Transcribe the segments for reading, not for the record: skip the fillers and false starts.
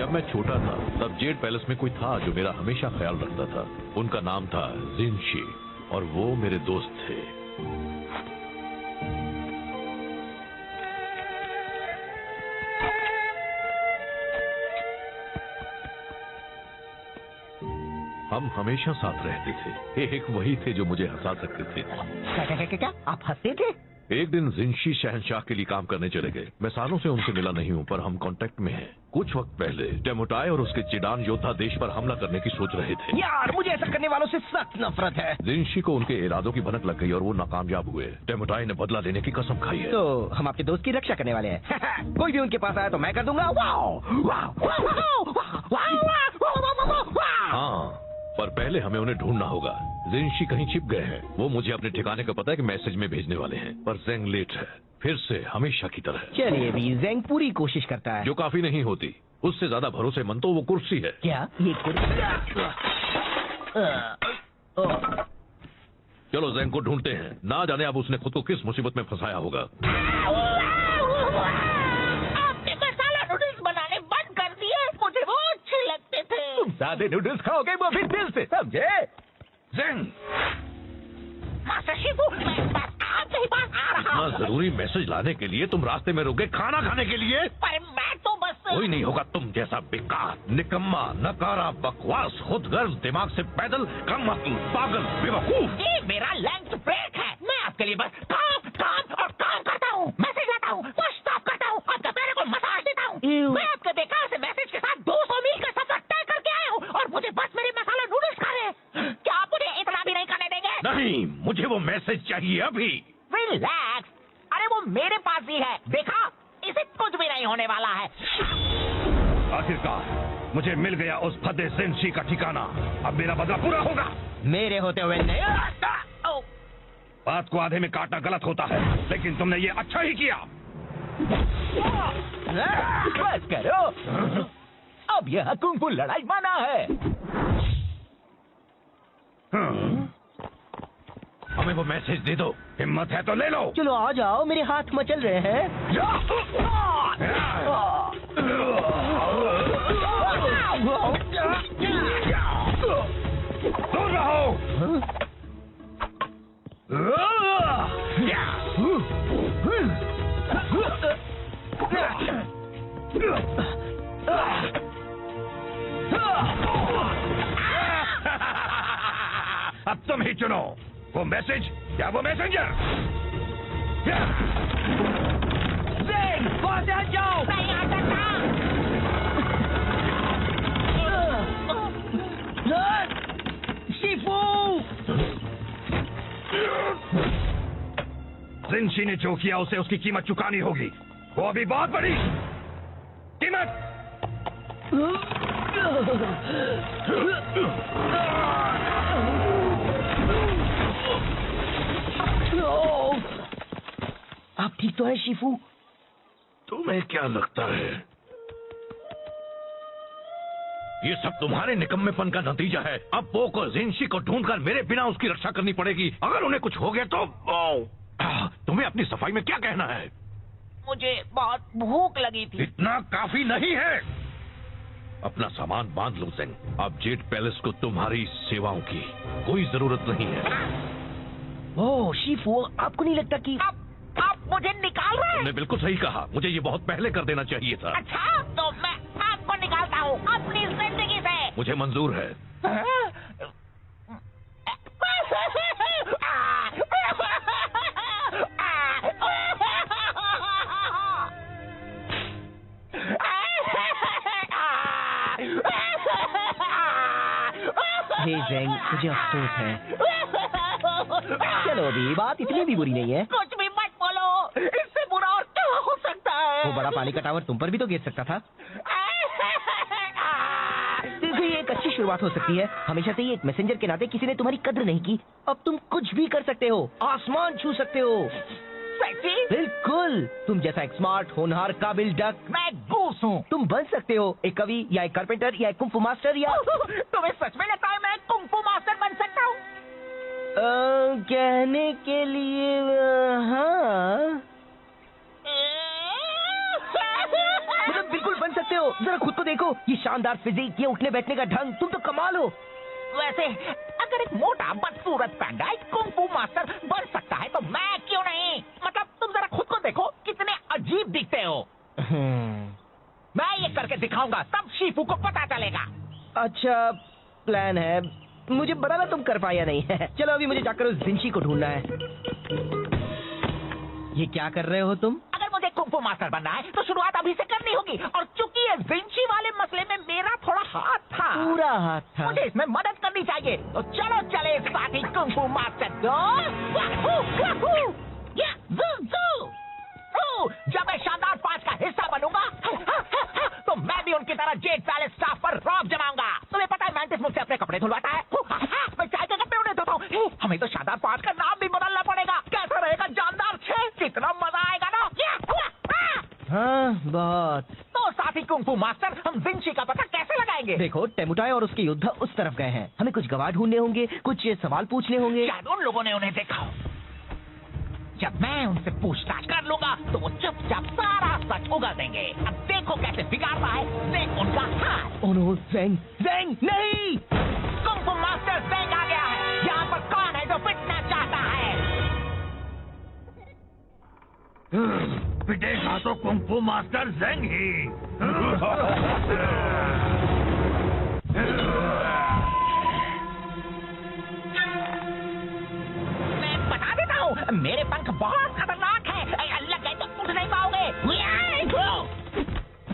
जब मैं छोटा था तब जेड पैलेस में कोई था जो मेरा हमेशा ख्याल रखता था। उनका नाम था जिनशी और वो मेरे दोस्त थे। हम हमेशा साथ रहते थे। एक वही थे जो मुझे हंसा सकते थे। क्या आप हंसते थे? एक दिन जिनशी शहंशाह के लिए काम करने चले गए। मैं सालों से उनसे मिला नहीं हूँ, पर हम कांटेक्ट में हैं। कुछ वक्त पहले डेमोटाई और उसके चिडान योद्धा देश पर हमला करने की सोच रहे थे। यार मुझे ऐसा करने वालों से सख्त नफरत है। जिनशी को उनके इरादों की भनक लग गई और वो नाकामयाब हुए। डेमोटाई ने बदला लेने की कसम खाई है। तो हम आपके दोस्त की रक्षा करने वाले हैं। कोई भी उनके पास आया तो मैं कर दूंगा। हाँ, पर पहले हमें उन्हें ढूंढना होगा। जिनशी कहीं छिप गए हैं। वो मुझे अपने ठिकाने का पता है कि मैसेज में भेजने वाले हैं, पर जेंग लेट है, फिर से हमेशा की तरह। चलिए भी, जेंग पूरी कोशिश करता है। जो काफी नहीं होती। उससे ज्यादा भरोसेमंद तो वो कुर्सी है। क्या ये कुर्सी? चलो जेंग को ढूंढते हैं। ना जाने अब उसने खुद को किस मुसीबत में फंसाया होगा। आपने मसाला नूडल्स बनाने बंद कर दिए। मुझे वो अच्छे लगते थे। सादे नूडल्स खाओगे वो भी दिल से, समझे? जेंग, मास्टर शिफू, मैं बस आपके ही पास आ रहा इतना हूँ। जरूरी मैसेज लाने के लिए तुम रास्ते में रुक गए खाना खाने के लिए? पर मैं तो बस कोई नहीं होगा तुम जैसा बेकार, निकम्मा, नकारा, बकवास, खुदगर्ज, दिमाग से पैदल, कम अक्ल, पागल, बेवकूफ। ये मेरा लंच ब्रेक है। मैं आपके लिए बस काम काम और काम करता हूँ। मैसेज लाता हूँ, वॉश साफ करता हूँ, आपके पैरों को मसाज देता हूँ। मैं आपके बेकार से मैसेज के साथ 200 मील का सफर तय करके आया हूँ और मुझे बस मेरे मसाला नूडल्स खा रहे हैं। क्या आप मुझे इतना भी नहीं करने देंगे? नहीं, मुझे वो मैसेज चाहिए अभी। रिलैक्स। अरे वो मेरे पास ही है, देखा? इसे कुछ भी नहीं होने वाला है। आखिरकार मुझे मिल गया उस फदे जिनशी का ठिकाना। अब मेरा बदला पूरा होगा। मेरे होते हुए नहीं। बात को आधे में काटना गलत होता है, लेकिन तुमने ये अच्छा ही किया। बस करो, अब यह कुंग-फू लड़ाई माना है। हमें वो मैसेज दे दो। हिम्मत है तो ले लो। चलो आ जाओ, मेरे हाथ मचल रहे हैं। दूर रहो। अब तुम ही चुनो, वो मैसेज या वो मैसेंजर। वहां से हट जाओ। नहीं आ सकता। शिफू! जिनशी ने जो किया उसे उसकी कीमत चुकानी होगी। वो अभी बहुत बड़ी कीमत। आप ठीक तो है शिफू? तुम्हें क्या लगता है ये सब तुम्हारे निकम्मेपन का नतीजा है? अब पो को जिनशी को ढूंढकर मेरे बिना उसकी रक्षा करनी पड़ेगी। अगर उन्हें कुछ हो गया तो तुम्हें अपनी सफाई में क्या कहना है? मुझे बहुत भूख लगी थी। इतना काफी नहीं है। अपना सामान बांध लो जेंग। अब जेड पैलेस को तुम्हारी सेवाओं की कोई जरूरत नहीं है। ओह शिफू, आपको नहीं लगता कि आप मुझे निकाल रहे हैं? तुमने बिल्कुल सही कहा। मुझे ये बहुत पहले कर देना चाहिए था। अच्छा, तो मैं आपको निकालता हूँ अपनी जिंदगी से। मुझे मंजूर है। हे जेंग, मुझे अफसोस है। चलो अभी बात इतनी भी बुरी नहीं है। कुछ भी मत बोलो, इससे बुरा और क्या हो सकता है? वो बड़ा पानी का टावर तुम पर भी तो गिर सकता था। देखो ये एक अच्छी शुरुआत हो सकती है। हमेशा से ही एक मैसेंजर के नाते किसी ने तुम्हारी कद्र नहीं की। अब तुम कुछ भी कर सकते हो, आसमान छू सकते हो। सच्ची? बिल्कुल, तुम जैसा एक स्मार्ट, होनहार, काबिल डक। मैं गूस हूँ। तुम बन सकते हो एक कवि या एक कारपेंटर या एक कुंग फू मास्टर या तुम्हें सच में लगता है मैं कुंग फू मास्टर बन सकता हूँ? कहने के लिए हाँ, मतलब बिल्कुल बन सकते सकते हो? जरा खुद को देखो, ये शानदार फिजिक, ये उठने बैठने का ढंग, तुम तो कमाल हो। वैसे अगर एक मोटा बदसूरत पैंडा एक कुंग-फू मास्टर बन सकता है तो मैं क्यों नहीं? मतलब तुम जरा खुद को देखो, कितने अजीब दिखते हो। मैं ये करके दिखाऊंगा, तब शीफू को पता चलेगा। अच्छा प्लान है, मुझे बताना तुम कर पाया नहीं है। चलो अभी मुझे जाकर उस जिंशी को ढूंढना है। ये क्या कर रहे हो तुम? अगर मुझे कुंग-फू मास्टर बनना है तो शुरुआत अभी से करनी होगी, और चूंकि ये जिंशी वाले मसले में मेरा थोड़ा हाथ था, पूरा हाथ था। मुझे इसमें मदद करनी चाहिए। तो चलो चले साथी कुंग-फू मास्टर दो। जब मैं शानदार 5 का हिस्सा बनूंगा तो मैं भी उनकी तरह जेट पैलेस स्टाफ पर रौब जमाऊंगा। तुम्हें पता है मैंटिस मुझसे अपने कपड़े धुलवाता है, मैं चाय के कपड़े उन्हें धोता हूँ। हमें तो शानदार 5 का नाम भी बदलना पड़ेगा। कैसा रहेगा जानदार 6? कितना मजा आएगा ना। हाँ बहुत। तो साथी कुंग-फू मास्टर, हम जिंशी का पता कैसे लगाएंगे? देखो टेमुटाई और उसके योद्धा उस तरफ गए हैं, हमें कुछ गवाह ढूंढने होंगे, कुछ सवाल पूछने होंगे। शायद उन लोगों ने उन्हें देखा। जब मैं उनसे पूछताछ कर लूंगा तो वो चुपचाप सारा सच उगा देंगे। अब देखो कैसे बिगाड़ता है ज़ेंग उनका हाल। ओह नो, ज़ेंग, ज़ेंग नहीं! कुंग-फू मास्टर ज़ेंग आ गया है। यहाँ पर कौन है जो पिटना चाहता है? पिटेगा तो कुंग-फू मास्टर ज़ेंग ही। मैं बता देता हूँ, मेरे पंख बहुत खतरनाक है। लग गए तो उठ नहीं पाओगे।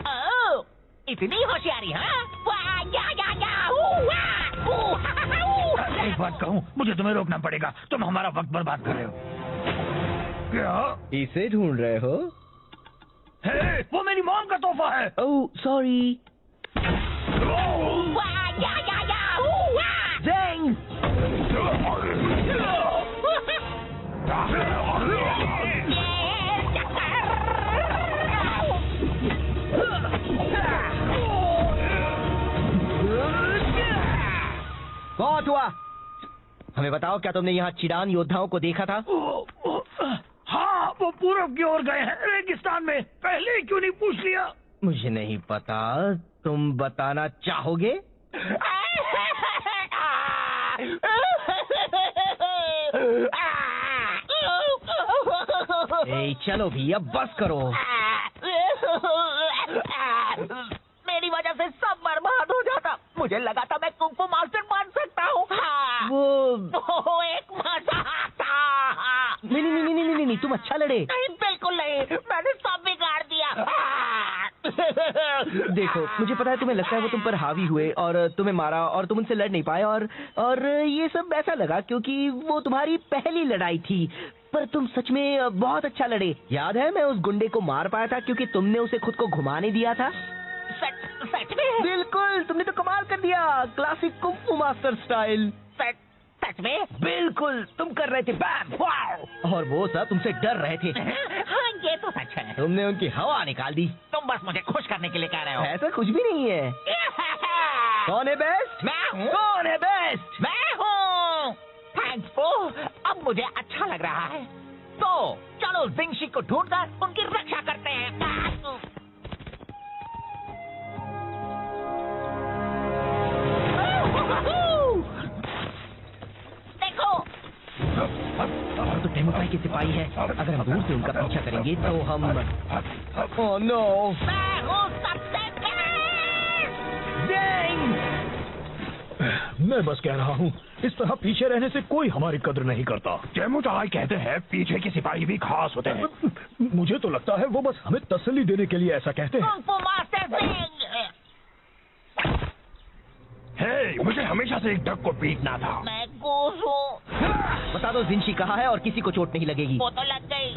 ओह, इतनी होशियारी, हाँ? एक बात कहूँ, मुझे तुम्हें रोकना पड़ेगा, तुम हमारा वक्त बर्बाद कर रहे हो। क्या? इसे ढूंढ रहे हो? हे, वो मेरी मॉम का तोहफा है। Oh sorry. ज़ेंग! बहुत हुआ। हमें बताओ, क्या तुमने यहाँ चिडान योद्धाओं को देखा था? हाँ, वो पूरब की ओर गए हैं, रेगिस्तान में। पहले ही क्यों नहीं पूछ लिया? मुझे नहीं पता, तुम बताना चाहोगे? ए, चलो भी, अब बस करो। मेरी वजह से सब बर्बाद हो जाता। मुझे लगा था मैं कुंग-फू मास्टर बन सकता हूँ। वो एक मजाक था। नहीं, तुम अच्छा लड़े। नहीं, बिल्कुल नहीं, मैंने सब बिगाड़ दिया। देखो, मुझे पता है तुम्हें लगता है वो तुम पर हावी हुए और तुम्हें मारा और तुम उनसे लड़ नहीं पाए, और ये सब ऐसा लगा क्योंकि वो तुम्हारी पहली लड़ाई थी। पर तुम सच में बहुत अच्छा लड़े। याद है, मैं उस गुंडे को मार पाया था क्योंकि तुमने उसे खुद को घुमाने दिया था। सच में? बिल्कुल, तुमने तो कमाल कर दिया, क्लासिक कुंग-फू मास्टर स्टाइल। सच में? बिल्कुल, तुम कर रहे थे बैम, वाव! और वो सब तुमसे डर रहे थे। हाँ, ये तो सच है। तुमने उनकी हवा निकाल दी। तुम बस मुझे खुश करने के लिए कह रहे हो। ऐसा कुछ भी नहीं है। कौन है बेस्ट? मैं हूँ। कौन है बेस्ट? मैं हूँ। थैंक्स फो, अब मुझे अच्छा लग रहा है। तो चलो जिंशी को ढूंढकर उनकी रक्षा करते हैं। देखो, तो टेमुटाई के सिपाही है। अगर हम दूर से उनका पीछा करेंगे तो हम... ओह नो! मैं हूँ सबसे मैं बस कह रहा हूँ, इस तरह पीछे रहने से कोई हमारी कद्र नहीं करता। टेमुटाई कहते हैं पीछे के सिपाही भी खास होते हैं। मुझे तो लगता है वो बस हमें तसल्ली देने के लिए ऐसा कहते हैं। Kung fu master Zeng. हे, मुझे हमेशा से एक डक को पीटना था। मैं गोस हूँ। बता दो जिंशी कहाँ है और किसी को चोट नहीं लगेगी। वो तो लग गई।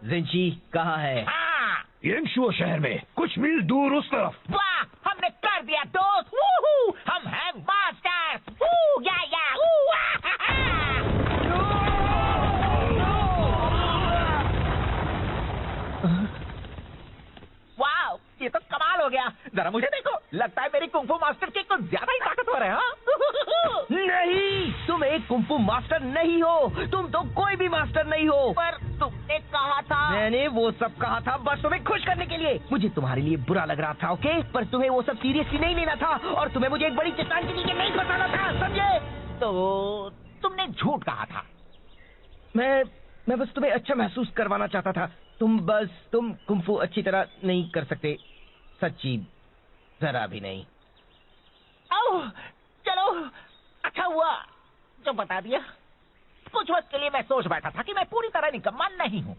जिंशी कहाँ है? येंगशुओ शहर में कुछ मील दूर उस तरफ। वाह, हमने मुझे देखो, लगता है मेरी कुंफू मास्टर की कुछ ज्यादा ही ताकतवर है। हाँ? नहीं, तुम एक कुंफू मास्टर नहीं हो, तुम तो कोई भी मास्टर नहीं हो। पर तुमने कहा था। मैंने वो सब कहा था बस तुम्हें खुश करने के लिए। मुझे तुम्हारे लिए बुरा लग रहा था, ओके, पर तुम्हें वो सब सीरियसली नहीं लेना था और तुम्हें मुझे एक बड़ी चट्टान के नीचे नहीं फंसाना था, समझे? तो तुमने झूठ कहा था। मैं बस तुम्हें अच्छा महसूस करवाना चाहता था। तुम कुंफू अच्छी तरह नहीं कर सकते, सच्ची जरा भी नहीं। आओ, चलो, अच्छा हुआ जो बता दिया। कुछ वक्त के लिए मैं सोच बैठा था कि मैं पूरी तरह निकम्मा नहीं हूँ।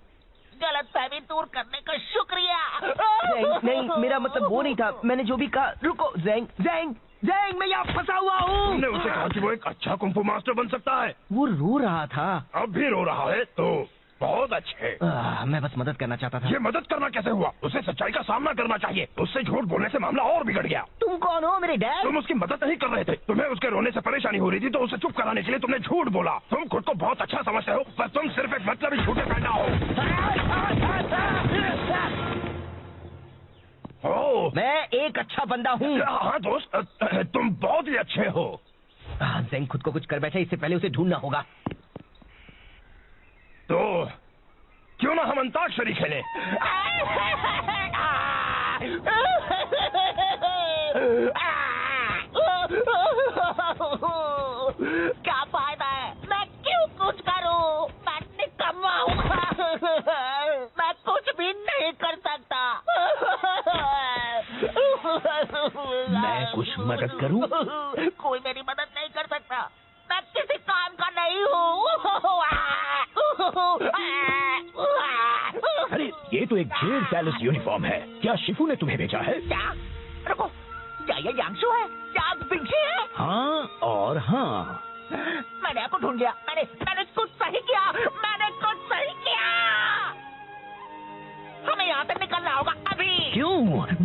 गलतफहमी दूर करने का शुक्रिया। नहीं, मेरा मतलब वो नहीं था। मैंने जो भी कहा, रुको, ज़ैंग, मैं यहाँ फंसा हुआ हूँ। तुमने उसे कहा कि वो एक अच्छा कुंफू मास्टर बन सकता है। वो रो रहा था। अब भी रो रहा है तो बहुत अच्छे। मैं बस मदद करना चाहता था। ये मदद करना कैसे हुआ? उसे सच्चाई का सामना करना चाहिए। उससे झूठ बोलने से मामला और बिगड़ गया। तुम कौन हो, मेरे डैड? तुम उसकी मदद नहीं कर रहे थे। तुम्हें उसके रोने से परेशानी हो रही थी तो उसे चुप कराने के लिए तुमने झूठ बोला। तुम खुद को बहुत अच्छा समझते हो, पर तुम सिर्फ एक मतलबी झूठे पैदा हो। मैं एक अच्छा बंदा हूँ। हाँ दोस्त, तुम बहुत ही अच्छे हो। ज़ैंग खुद को कुछ कर बैठा, इससे पहले उसे ढूंढना होगा। तो क्यों ना हम अंताक्षरी खेलें? क्या फायदा है? मैं क्यों कुछ करूं? मैं निकम्मा हूँ। मैं कुछ भी नहीं कर सकता। मैं कुछ मदद करूं? कोई मेरी मदद नहीं कर सकता। मैं किसी काम का नहीं हूँ। अरे ये तो एक जेड पैलेस यूनिफॉर्म है। क्या शिफू ने तुम्हें भेजा है? क्या? रुको, क्या ये यांशु है? क्या बिंशी है? हाँ और हाँ। मैंने आपको ढूंढ लिया। मैंने कुछ सही किया। हमें यहाँ से निकलना होगा अभी। क्यों?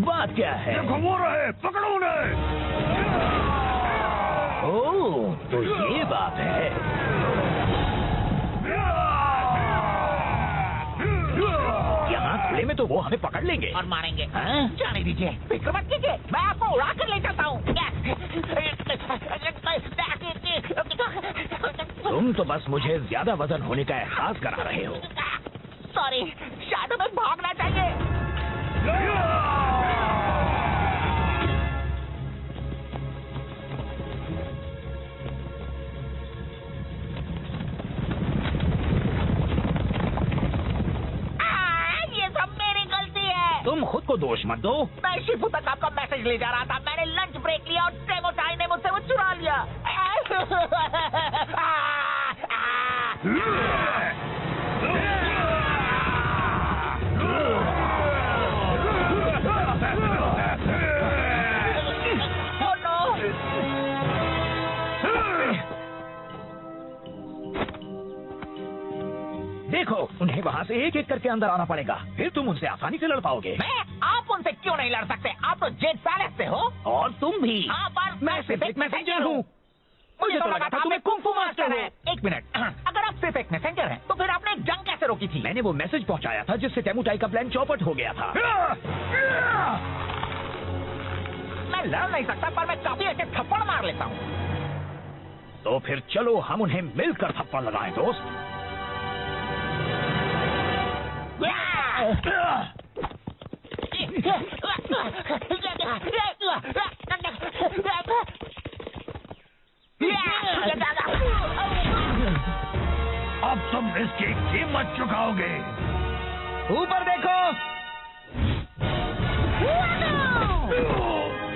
बात क्या है? घुमा रहे, पकड़ो उन्हें। ओह, तो ये बात है। यहाँ खुले में तो वो हमें पकड़ लेंगे और मारेंगे। हाँ? जाने दीजिए, फिक्र मत कीजिए, मैं आपको उड़ा कर ले जाता हूँ। तुम तो बस मुझे ज्यादा वजन होने का एहसास करा रहे हो। सॉरी, शायद हमें भागना चाहिए। ये सब मेरी गलती है। तुम खुद को दोष मत दो। मैं शिफू तक आपका मैसेज ले जा रहा था। मैंने लंच ब्रेक लिया और डेमो टाई ने मुझसे वो चुरा लिया। देखो, उन्हें वहाँ से एक एक करके अंदर आना पड़ेगा, फिर तुम उनसे आसानी से लड़ पाओगे। आप उनसे क्यों नहीं लड़ सकते? आप तो जेड पैलेस से हो। और तुम भी। हाँ, पर मैं सिर्फ एक मैसेंजर हूँ। मुझे तो लगा था तुम्हें कुंफू मास्टर हो। है। एक मिनट, अगर आप सिर्फ एक मैसेंजर हैं, तो फिर आपने जंग कैसे रोकी थी? मैंने वो मैसेज पहुँचाया था जिससे टेमुटाई का प्लान चौपट हो गया था। मैं लड़ नहीं सकता, पर मैं काफी अच्छे थप्पड़ मार लेता हूँ। तो फिर चलो हम उन्हें मिलकर थप्पड़ लगाएं दोस्त। अब तुम इसकी कीमत चुकाओगे। ऊपर देखो,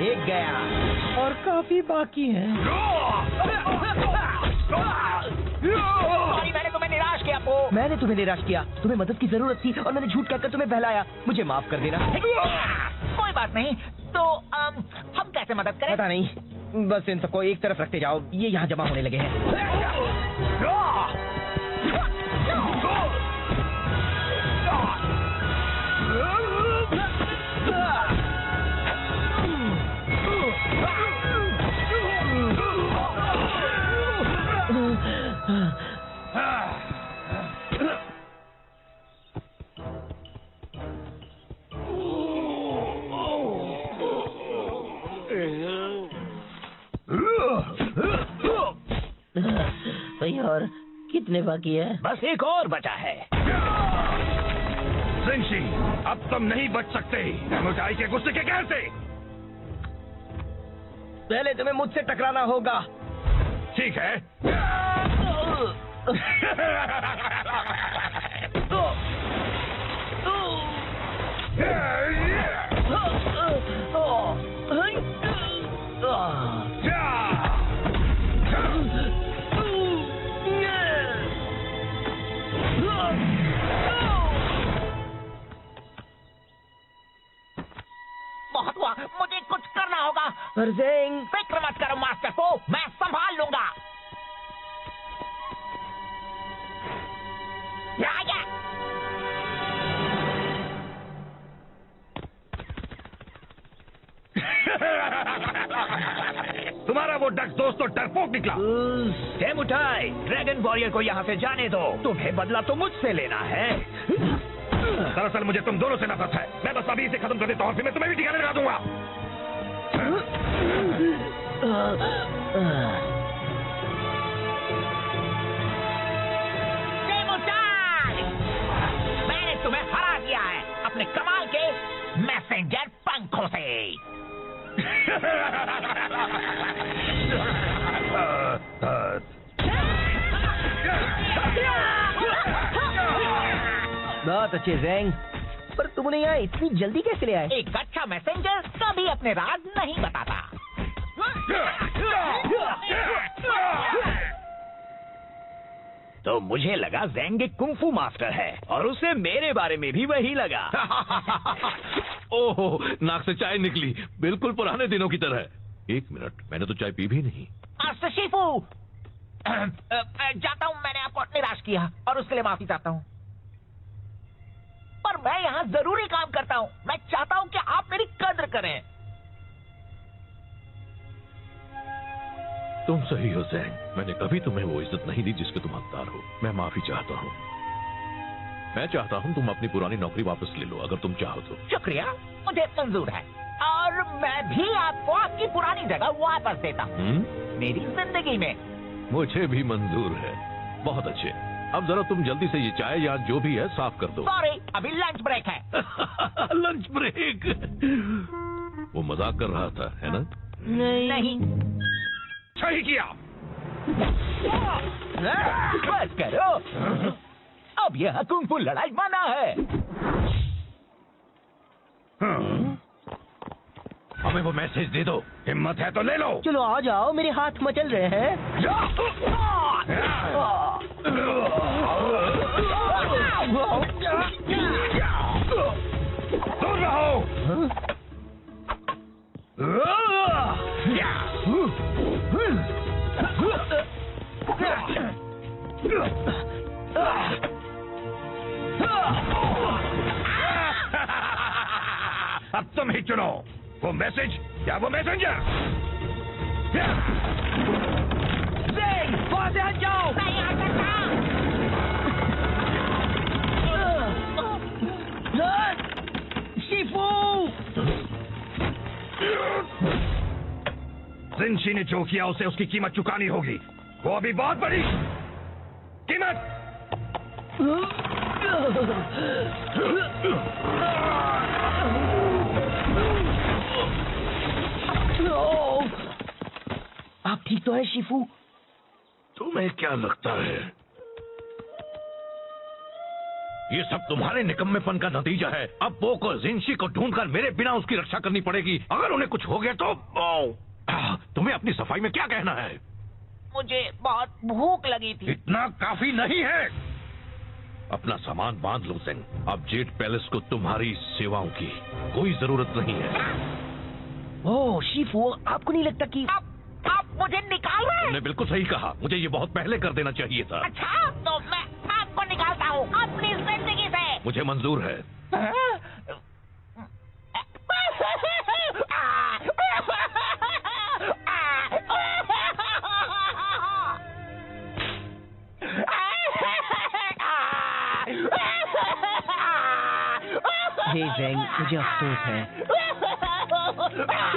एक गया और काफी बाकी है। सॉरी, मैंने तुम्हें निराश किया। मैंने तुम्हें निराश किया। तुम्हें मदद की जरूरत थी और मैंने झूठ कहकर तुम्हें बहलाया। मुझे माफ कर देना। कोई बात नहीं। तो हम कैसे मदद करें? पता नहीं, बस इन सबको एक तरफ रखते जाओ, ये यहाँ जमा होने लगे हैं। भाई और कितने बाकी है? बस एक और बचा है। जिनशी, अब तुम नहीं बच सकते समुदाय के गुस्से के कहर से। पहले तुम्हें मुझसे टकराना होगा। ठीक है। बहुत हुआ, मुझे कुछ करना होगा। पर ज़ेंग, फिक्र मत करो मास्टर को, मैं संभाल लूंगा। आया। तुम्हारा वो डक दोस्त तो डरपोक निकला। मुठाई, ड्रैगन वॉरियर को यहाँ से जाने दो। तुम्हें बदला तो मुझसे लेना है। दरअसल मुझे तुम दोनों से नफरत है। मैं बस अभी इसे खत्म कर देता हूँ, फिर मैं तुम्हें भी ठिकाने लगा दूंगा। मैंने तुम्हें हरा दिया है अपने कमाल के मैसेंजर पंखों से। बहुत अच्छे ज़ेंग, पर तुम उन्हें यहाँ इतनी जल्दी कैसे ले आए? एक अच्छा मैसेंजर कभी अपने राज नहीं बताता। तो मुझे लगा ज़ेंग एक कुंफू मास्टर है और उसे मेरे बारे में भी वही लगा। ओहो, नाक से चाय निकली, बिल्कुल पुराने दिनों की तरह। एक मिनट, मैंने तो चाय पी भी नहीं। मास्टर शिफू, जाता हूँ, मैंने आपको निराश किया और उसके लिए माफी चाहता हूँ। पर मैं यहाँ जरूरी काम करता हूँ। मैं चाहता हूँ कि आप मेरी कद्र करें। तुम सही हो ज़ेंग, मैंने कभी तुम्हें वो इज्जत नहीं दी जिसके तुम हकदार हो। मैं माफी चाहता हूँ। मैं चाहता हूँ तुम अपनी पुरानी नौकरी वापस ले लो, अगर तुम चाहो तो। शुक्रिया, मुझे मंजूर है और मैं भी आपको आपकी पुरानी जगह वापस देता हूँ मेरी जिंदगी में। मुझे भी मंजूर है। बहुत अच्छे। अब जरा तुम जल्दी से ये चाय या जो भी है साफ कर दो। सॉरी, अभी लंच ब्रेक है। Lunch break? वो मजाक कर रहा था, है ना? नहीं। सही किया। बस करो, अब यह कुंफू लड़ाई मना है। हमें वो मैसेज दे दो। हिम्मत है तो ले लो। चलो आ जाओ, मेरे हाथ मचल रहे हैं। दूर रहो। अब तुम ही चुनो, वो मैसेज या वो मैसेंजर। वहां से हट जाओ। नहीं आ सकता। शिफू, जिनशी ने जो किया उसे उसकी कीमत चुकानी होगी। वो अभी बहुत बड़ी कीमत। आप ठीक तो है शिफू? तुम्हें क्या लगता है ये सब तुम्हारे निकम्मेपन का नतीजा है? अब पोको जिनशी को ढूंढकर मेरे बिना उसकी रक्षा करनी पड़ेगी। अगर उन्हें कुछ हो गया तो तुम्हें अपनी सफाई में क्या कहना है? मुझे बहुत भूख लगी थी। इतना काफी नहीं है। अपना सामान बांध लो ज़ेंग। अब जेड पैलेस को तुम्हारी सेवाओं की कोई जरूरत नहीं है। ओह शिफू, आपको नहीं लगता कि आप मुझे निकाल रहे हैं? तुमने बिल्कुल सही कहा, मुझे ये बहुत पहले कर देना चाहिए था। अच्छा, तो मैं आपको निकालता हूँ अपनी जिंदगी से। मुझे मंजूर है। हे ज़ेंग, मुझे अफसोस है।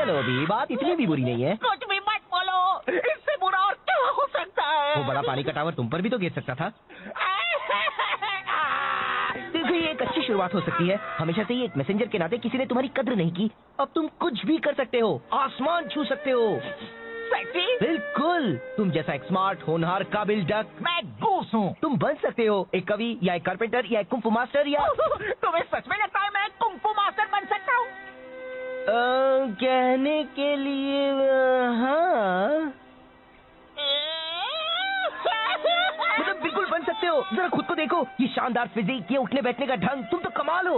चलो अभी बात इतनी भी बुरी नहीं है। कुछ भी मत बोलो, इससे बुरा और क्या हो सकता है। वो बड़ा पानी का टावर तुम पर भी तो गिर सकता था। देखो ये एक अच्छी शुरुआत हो सकती है। हमेशा से ही एक मैसेंजर के नाते किसी ने तुम्हारी कद्र नहीं की। अब तुम कुछ भी कर सकते हो, आसमान छू सकते हो। सेक्सी? बिल्कुल, तुम जैसा एक स्मार्ट होनहार काबिल डक। मैं गूस हूँ। तुम बन सकते हो एक कवि या एक कारपेंटर या एक कुंफू मास्टर या तुम्हें सच में लगता है मैं कुंफू मास्टर बन सकता हूँ? कहने के लिए हाँ, मतलब बिल्कुल बन सकते हो। जरा खुद को देखो, ये शानदार फिजिक, ये उठने बैठने का ढंग, तुम तो कमाल हो।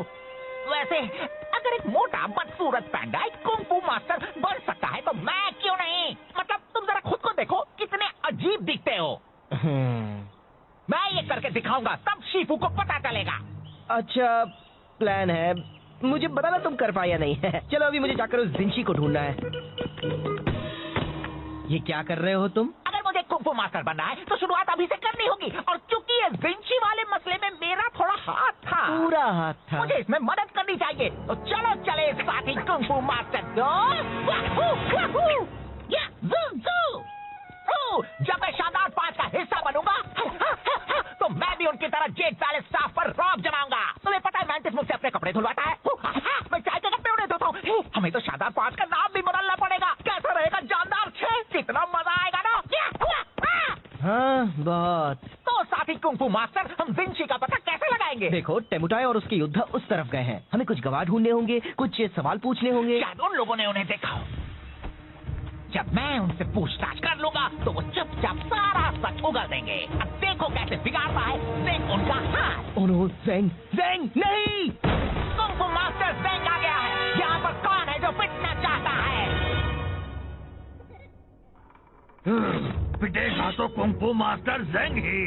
वैसे अगर एक मोटा बदसूरत पैंडा एक कुंफू मास्टर बन सकता है तो मैं क्यों नहीं? मतलब तुम जरा खुद को देखो, कितने अजीब दिखते हो। मैं ये करके दिखाऊंगा, तब शीफू को पता चलेगा। अच्छा प्लान है, मुझे बताना तुम कर पाया नहीं है। चलो अभी मुझे जाकर उस जिंशी को ढूंढना है। ये क्या कर रहे हो तुम? अगर मुझे कुंफू मास्टर बनना है तो शुरुआत अभी से करनी होगी, और क्योंकि ये जिंशी वाले मसले में मेरा थोड़ा हाथ था, पूरा हाथ था। मुझे इसमें मदद करनी चाहिए। तो चलो चले साथी कुंफू मास्टर दो। जब मैं शानदार 5 का हिस्सा बनूंगा तो मैं भी उनकी तरह जेट पैलेस स्टाफ पर रौब जमाऊंगा। तुम्हें पता है मैंटिस मुझसे अपने कपड़े धुलवाता है, मैं चाय के कपड़े उन्हें धोता हूँ। हमें तो शानदार 5 का नाम भी बदलना पड़ेगा। कैसा रहेगा जानदार 6? कितना मजा आएगा ना। हाँ बहुत। तो साथी कुंफू मास्टर, हम जिंशी का पता कैसे लगाएंगे? देखो टेमुटाई और उसके योद्धा उस तरफ गए हैं। हमें कुछ गवाह ढूंढने होंगे, कुछ सवाल पूछने होंगे। शायद उन लोगों ने उन्हें देखा हो। जब मैं उनसे पूछताछ कर लूंगा तो वो चुपचाप सारा सच उगल देंगे। अब देखो कैसे बिगाड़ता है ज़ेंग उनका हाथ। ओह नो, ज़ेंग, ज़ेंग नहीं! कुंफू मास्टर ज़ेंग आ गया है। यहाँ पर कौन है जो पिटना चाहता है? पिटेगा तो कुंफू मास्टर ज़ेंग ही।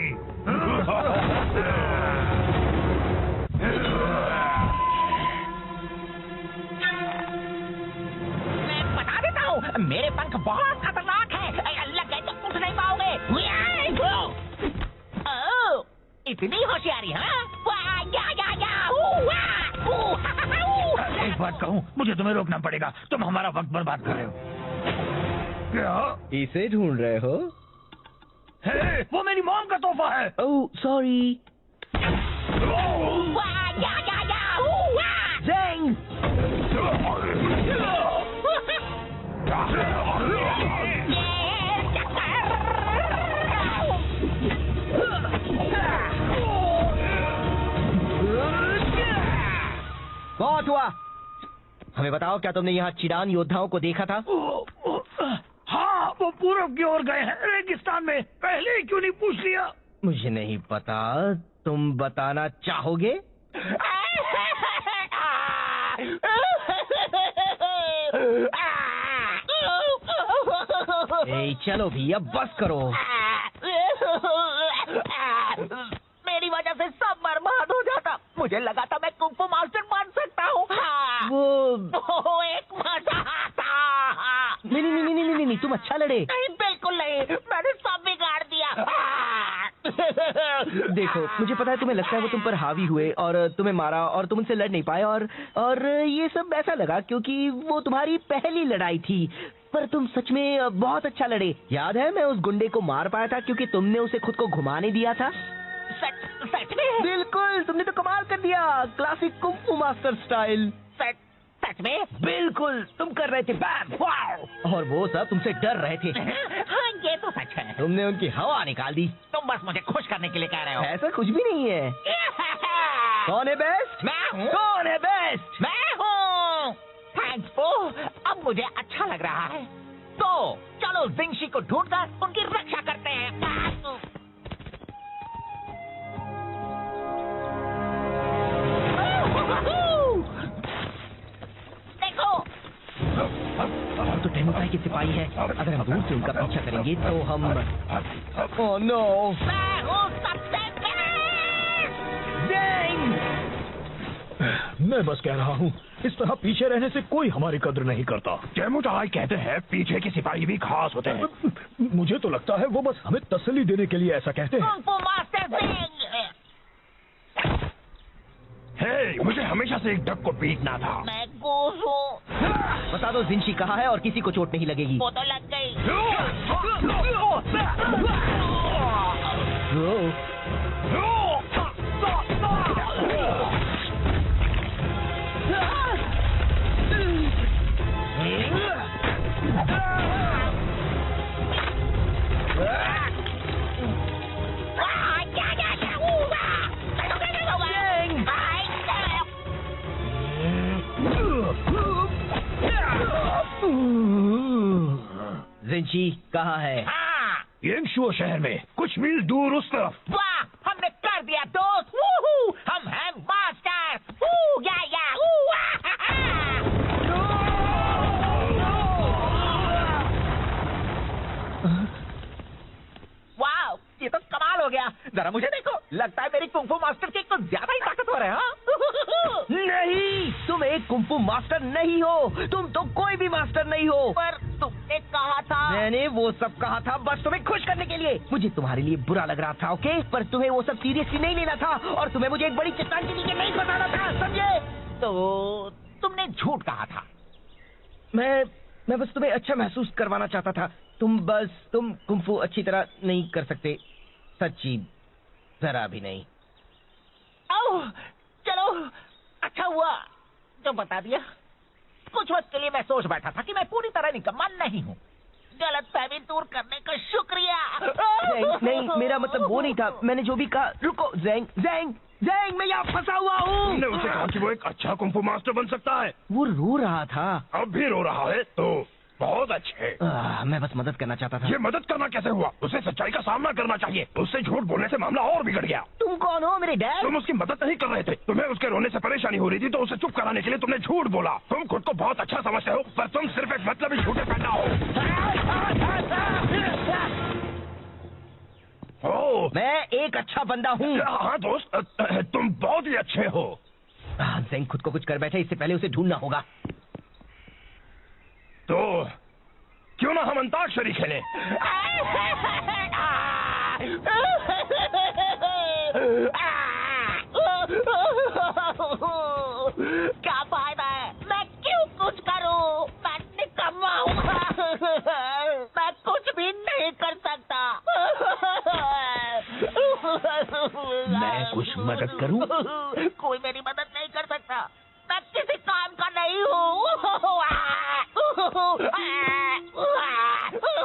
मैं बता देता हूँ, मेरे पंख बहुत खतरनाक है। लग गए तो उठ नहीं पाओगे। ओह, इतनी होशियारी हाँ? एक बात कहूँ, मुझे तुम्हें रोकना पड़ेगा। तुम हमारा वक्त बर्बाद कर रहे हो। क्या? इसे ढूंढ रहे हो? हे, वो मेरी मॉम का तोहफा है। Oh sorry. ज़ेंग! बहुत हुआ। हमें बताओ, क्या तुमने यहाँ चिडान योद्धाओं को देखा था? हाँ, वो पूरब की ओर गए हैं, रेगिस्तान में। पहले ही क्यों नहीं पूछ लिया? मुझे नहीं पता, तुम बताना चाहोगे? ए, चलो भी अब बस करो। मेरी वजह से सब बर्बाद हो जाता। मुझे लगा था मैं कुंफू मास्टर बन सकता हूँ। वो एक मजा था। नहीं, तुम अच्छा लड़े। नहीं, बिल्कुल नहीं, मैंने सब बिगाड़ दिया। देखो, मुझे पता है तुम्हें लगता है वो तुम पर हावी हुए और तुम्हें मारा और तुम उनसे लड़ नहीं पाए, और ये सब ऐसा लगा क्योंकि वो तुम्हारी पहली लड़ाई थी। पर तुम सच में बहुत अच्छा लड़े। याद है मैं उस गुंडे को मार पाया था क्योंकि तुमने उसे खुद को घुमाने दिया था। सच में? बिल्कुल, तुमने तो कमाल कर दिया, क्लासिक कुंफू मास्टर स्टाइल। सच में? बिल्कुल, तुम कर रहे थे बैम वाओ, और वो सब तुमसे डर रहे थे। हाँ, ये तो सच है। तुमने उनकी हवा निकाल दी। तुम बस मुझे खुश करने के लिए कह रहे हो। ऐसा कुछ भी नहीं है। कौन है बेस्ट? मैं हूँ। कौन है बेस्ट? मैं हूँ। थैंक्स पो, अब मुझे अच्छा लग रहा है। तो चलो जिंशी को ढूंढकर उनकी रक्षा करते हैं। देखो, तो टेमुटाई के सिपाही है। अगर हम दूर से उनका पीछा करेंगे तो हम ओह नो, मैं हूँ सबसे मैं बस कह रहा हूँ, इस तरह पीछे रहने से कोई हमारी कद्र नहीं करता। टेमुटाई कहते हैं पीछे के सिपाही भी खास होते हैं। मुझे तो लगता है वो बस हमें तसल्ली देने के लिए ऐसा कहते हैं। Kung fu master Zeng. हे, मुझे हमेशा से एक डक को पीटना था। मैं घूस हूँ। बता दो जिंशी कहाँ है और किसी को चोट नहीं लगेगी। वो तो लग गई। जिंशी कहाँ है? हाँ, येंगशुओ शहर में कुछ मील दूर उस तरफ। वाह, हमने कर दिया दोस्त। वूहू, हम हैं मास्टर्स। वू, या, वू, हा, हा। वाह, ये तो कमाल हो गया। जरा मुझे देखो, लगता है मेरी कुंफू मास्टर की कुछ ज्यादा ही ताकतवर है। हाँ? नहीं, तुम एक कुंफू मास्टर नहीं हो। तुम तो कोई भी मास्टर नहीं हो। पर तुमने कहा था। मैंने वो सब कहा था बस तुम्हें खुश करने के लिए। मुझे तुम्हारे लिए बुरा लग रहा था, ओके? पर तुम्हें वो सब सीरियसली नहीं लेना था और तुम्हें मुझे एक बड़ी चट्टान के नीचे नहीं फंसाना था, समझे? तो तुमने झूठ कहा था। मैं बस तुम्हें अच्छा महसूस करवाना चाहता था। तुम कुंफू अच्छी तरह नहीं कर सकते, सच्ची, जरा भी नहीं। ओह, चलो, अच्छा हुआ जो बता दिया। कुछ वक्त के लिए मैं सोच बैठा था कि मैं पूरी तरह निकम्मा नहीं हूँ। गलतफहमी दूर करने का शुक्रिया। नहीं, मेरा मतलब वो नहीं था। मैंने जो भी कहा। रुको, ज़ैंग, मैं यहाँ फंसा हुआ हूँ। तुमने उसे कहा कि वो एक अच्छा कुंफू मास्टर बन सकता है। वो रो रहा था। अब भी रो रहा है तो बहुत अच्छे। मैं बस मदद करना चाहता था। ये मदद करना कैसे हुआ? उसे सच्चाई का सामना करना चाहिए। उससे झूठ बोलने से मामला और बिगड़ गया। तुम कौन हो, मेरे डैड? तुम उसकी मदद नहीं कर रहे थे। तुम्हें उसके रोने से परेशानी हो रही थी तो उसे चुप कराने के लिए तुमने झूठ बोला। तुम खुद को बहुत अच्छा समझते हो पर तुम सिर्फ एक मतलबी झूठे पैदा हो। ओ, मैं एक अच्छा बंदा हूँ। हाँ दोस्त, तुम बहुत ही अच्छे हो। ज़ैंग खुद को कुछ कर बैठे, इससे पहले उसे ढूंढना होगा। तो क्यों ना हम अंताक्षरी खेलें? क्या फायदा है? मैं क्यों कुछ करूं? मैं निकम्मा हूँ। मैं कुछ भी नहीं कर सकता। मैं कुछ मदद करूं? कोई मेरी मदद नहीं कर सकता। मैं किसी काम का नहीं हूँ।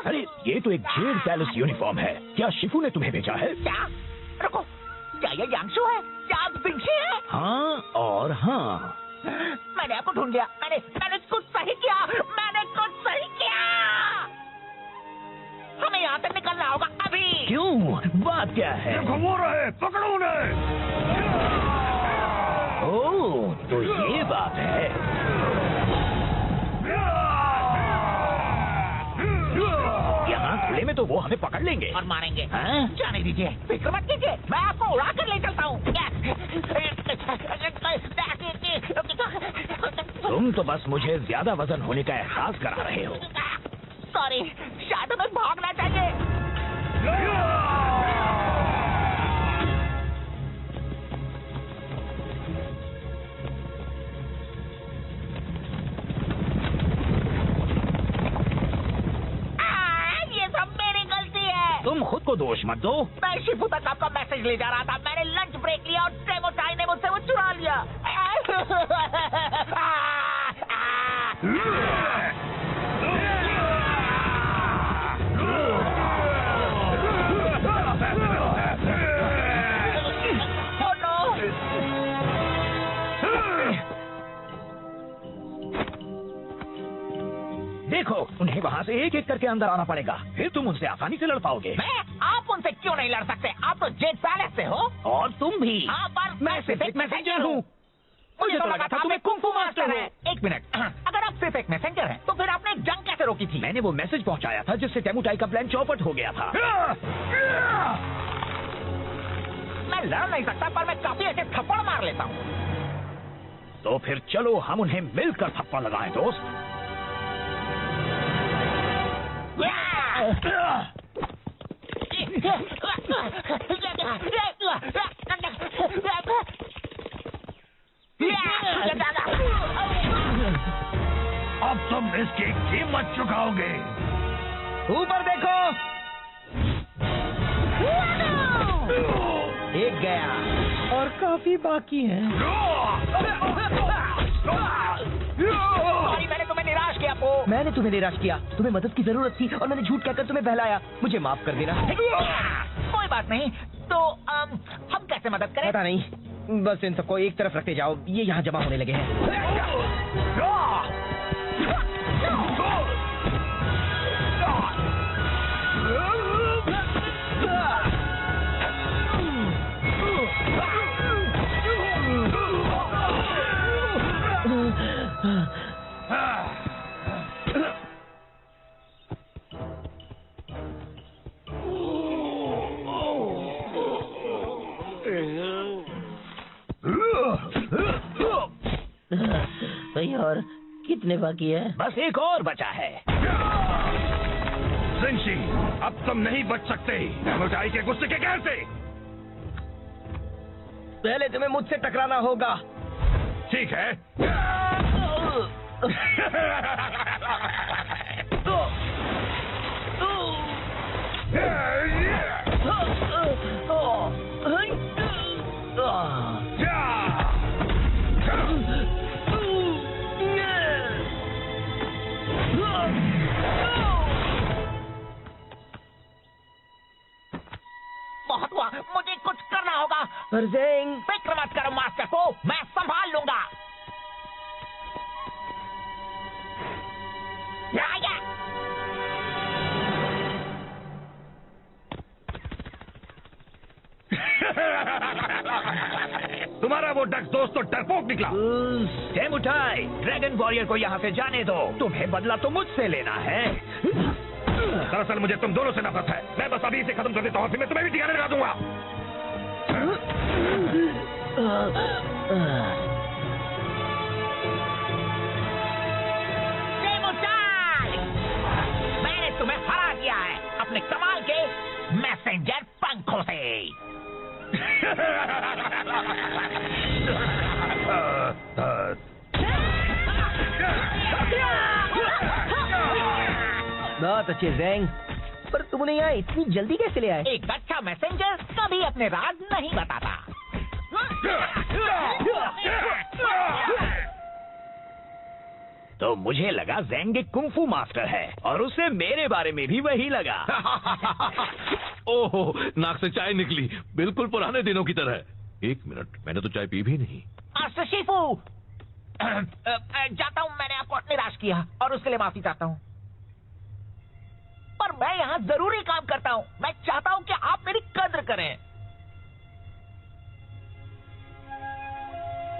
अरे ये तो एक जेड पैलेस यूनिफॉर्म है। क्या शिफू ने तुम्हें भेजा है? क्या? रुको, क्या ये यांगशु है? क्या जिंशी है? हाँ और हाँ। मैंने आपको ढूंढ लिया। मैंने कुछ सही किया। मैंने कुछ सही किया। हमें यहाँ से निकलना होगा अभी। क्यों? बात क्या है? वो रहे, पकड़ो उन्हें। ओह, तो ये बात है। यहाँ खुले में तो वो हमें पकड़ लेंगे और मारेंगे। हाँ? जाने दीजिए, फिक्र मत कीजिए, मैं आपको उड़ा कर ले चलता हूँ। तुम तो बस मुझे ज्यादा वजन होने का एहसास करा रहे हो। सॉरी, शायद हमें भागना चाहिए। ये सब मेरी गलती है। तुम खुद को दोष मत दो। मैं शिफू तक आपका मैसेज ले जा रहा था। मैंने लंच ब्रेक लिया और टेमो चाय ने मुझसे वो चुरा लिया। देखो, उन्हें वहाँ से एक एक करके अंदर आना पड़ेगा, फिर तुम उनसे आसानी से लड़ पाओगे। आप उनसे क्यों नहीं लड़ सकते? आप तो जेड पैलेस से हो। और तुम भी। हाँ, पर मैं सिर्फ एक मैसेंजर हूँ। मुझे तो लगा था तुम्हें कुंफू मास्टर है। एक मिनट, अगर आप सिर्फ एक मैसेंजर हैं, तो फिर आपने जंग कैसे रोकी थी? मैंने वो मैसेज पहुँचाया था जिससे टेमुटाई का प्लान चौपट हो गया था। मैं लड़ नहीं सकता, पर मैं काफी अच्छे थप्पड़ मार लेता हूँ। तो फिर चलो हम उन्हें मिलकर थप्पड़ लगाएं दोस्त। जाओगे। ऊपर देखो। एक गया और काफी बाकी है। सॉरी, मैंने तुम्हें निराश किया पो। मैंने तुम्हें निराश किया। तुम्हें मदद की जरूरत थी और मैंने झूठ कहकर तुम्हें बहलाया। मुझे माफ कर देना। कोई बात नहीं। तो हम कैसे मदद करें? पता नहीं, बस इन सबको एक तरफ रखते जाओ। ये यहाँ जमा होने लगे हैं। भाई और कितने बाकी है? बस एक और बचा है। जिनशी, अब तुम नहीं बच सकते डेमोटाई के गुस्से के कहर से। पहले तुम्हें मुझसे टकराना होगा। ठीक है। बहुत हुआ, मुझे कुछ करना होगा। पर ज़ेंग, फिक्र मत करो मास्टर को, मैं संभाल लूंगा। या। तुम्हारा वो डक दोस्त तो डरपोक निकला। डेमोटाई, ड्रैगन वॉरियर को यहाँ से जाने दो। तुम्हें बदला तो मुझसे लेना है। दरअसल मुझे तुम दोनों से नफरत है। मैं बस अभी इसे खत्म कर देता हूँ, फिर मैं तुम्हें भी ठिकाने लगा दूंगा। डेमोटाई, मैंने तुम्हें हरा दिया है अपने कमाल के मैसेंजर पंखों से। बहुत अच्छे ज़ेंग, पर तुम उन्हें यहाँ इतनी जल्दी कैसे ले आए? एक अच्छा मैसेंजर कभी अपने राज नहीं बताता। तो मुझे लगा ज़ेंग एक कुंफू मास्टर है और उसे मेरे बारे में भी वही लगा। ओहो, नाक से चाय निकली, बिल्कुल पुराने दिनों की तरह। एक मिनट, मैंने तो चाय पी भी नहीं। मास्टर शिफू, जाता हूँ, मैंने आपको निराश किया और उसके लिए माफी चाहता हूँ। पर मैं यहाँ जरूरी काम करता हूँ। मैं चाहता हूँ कि आप मेरी कद्र करें।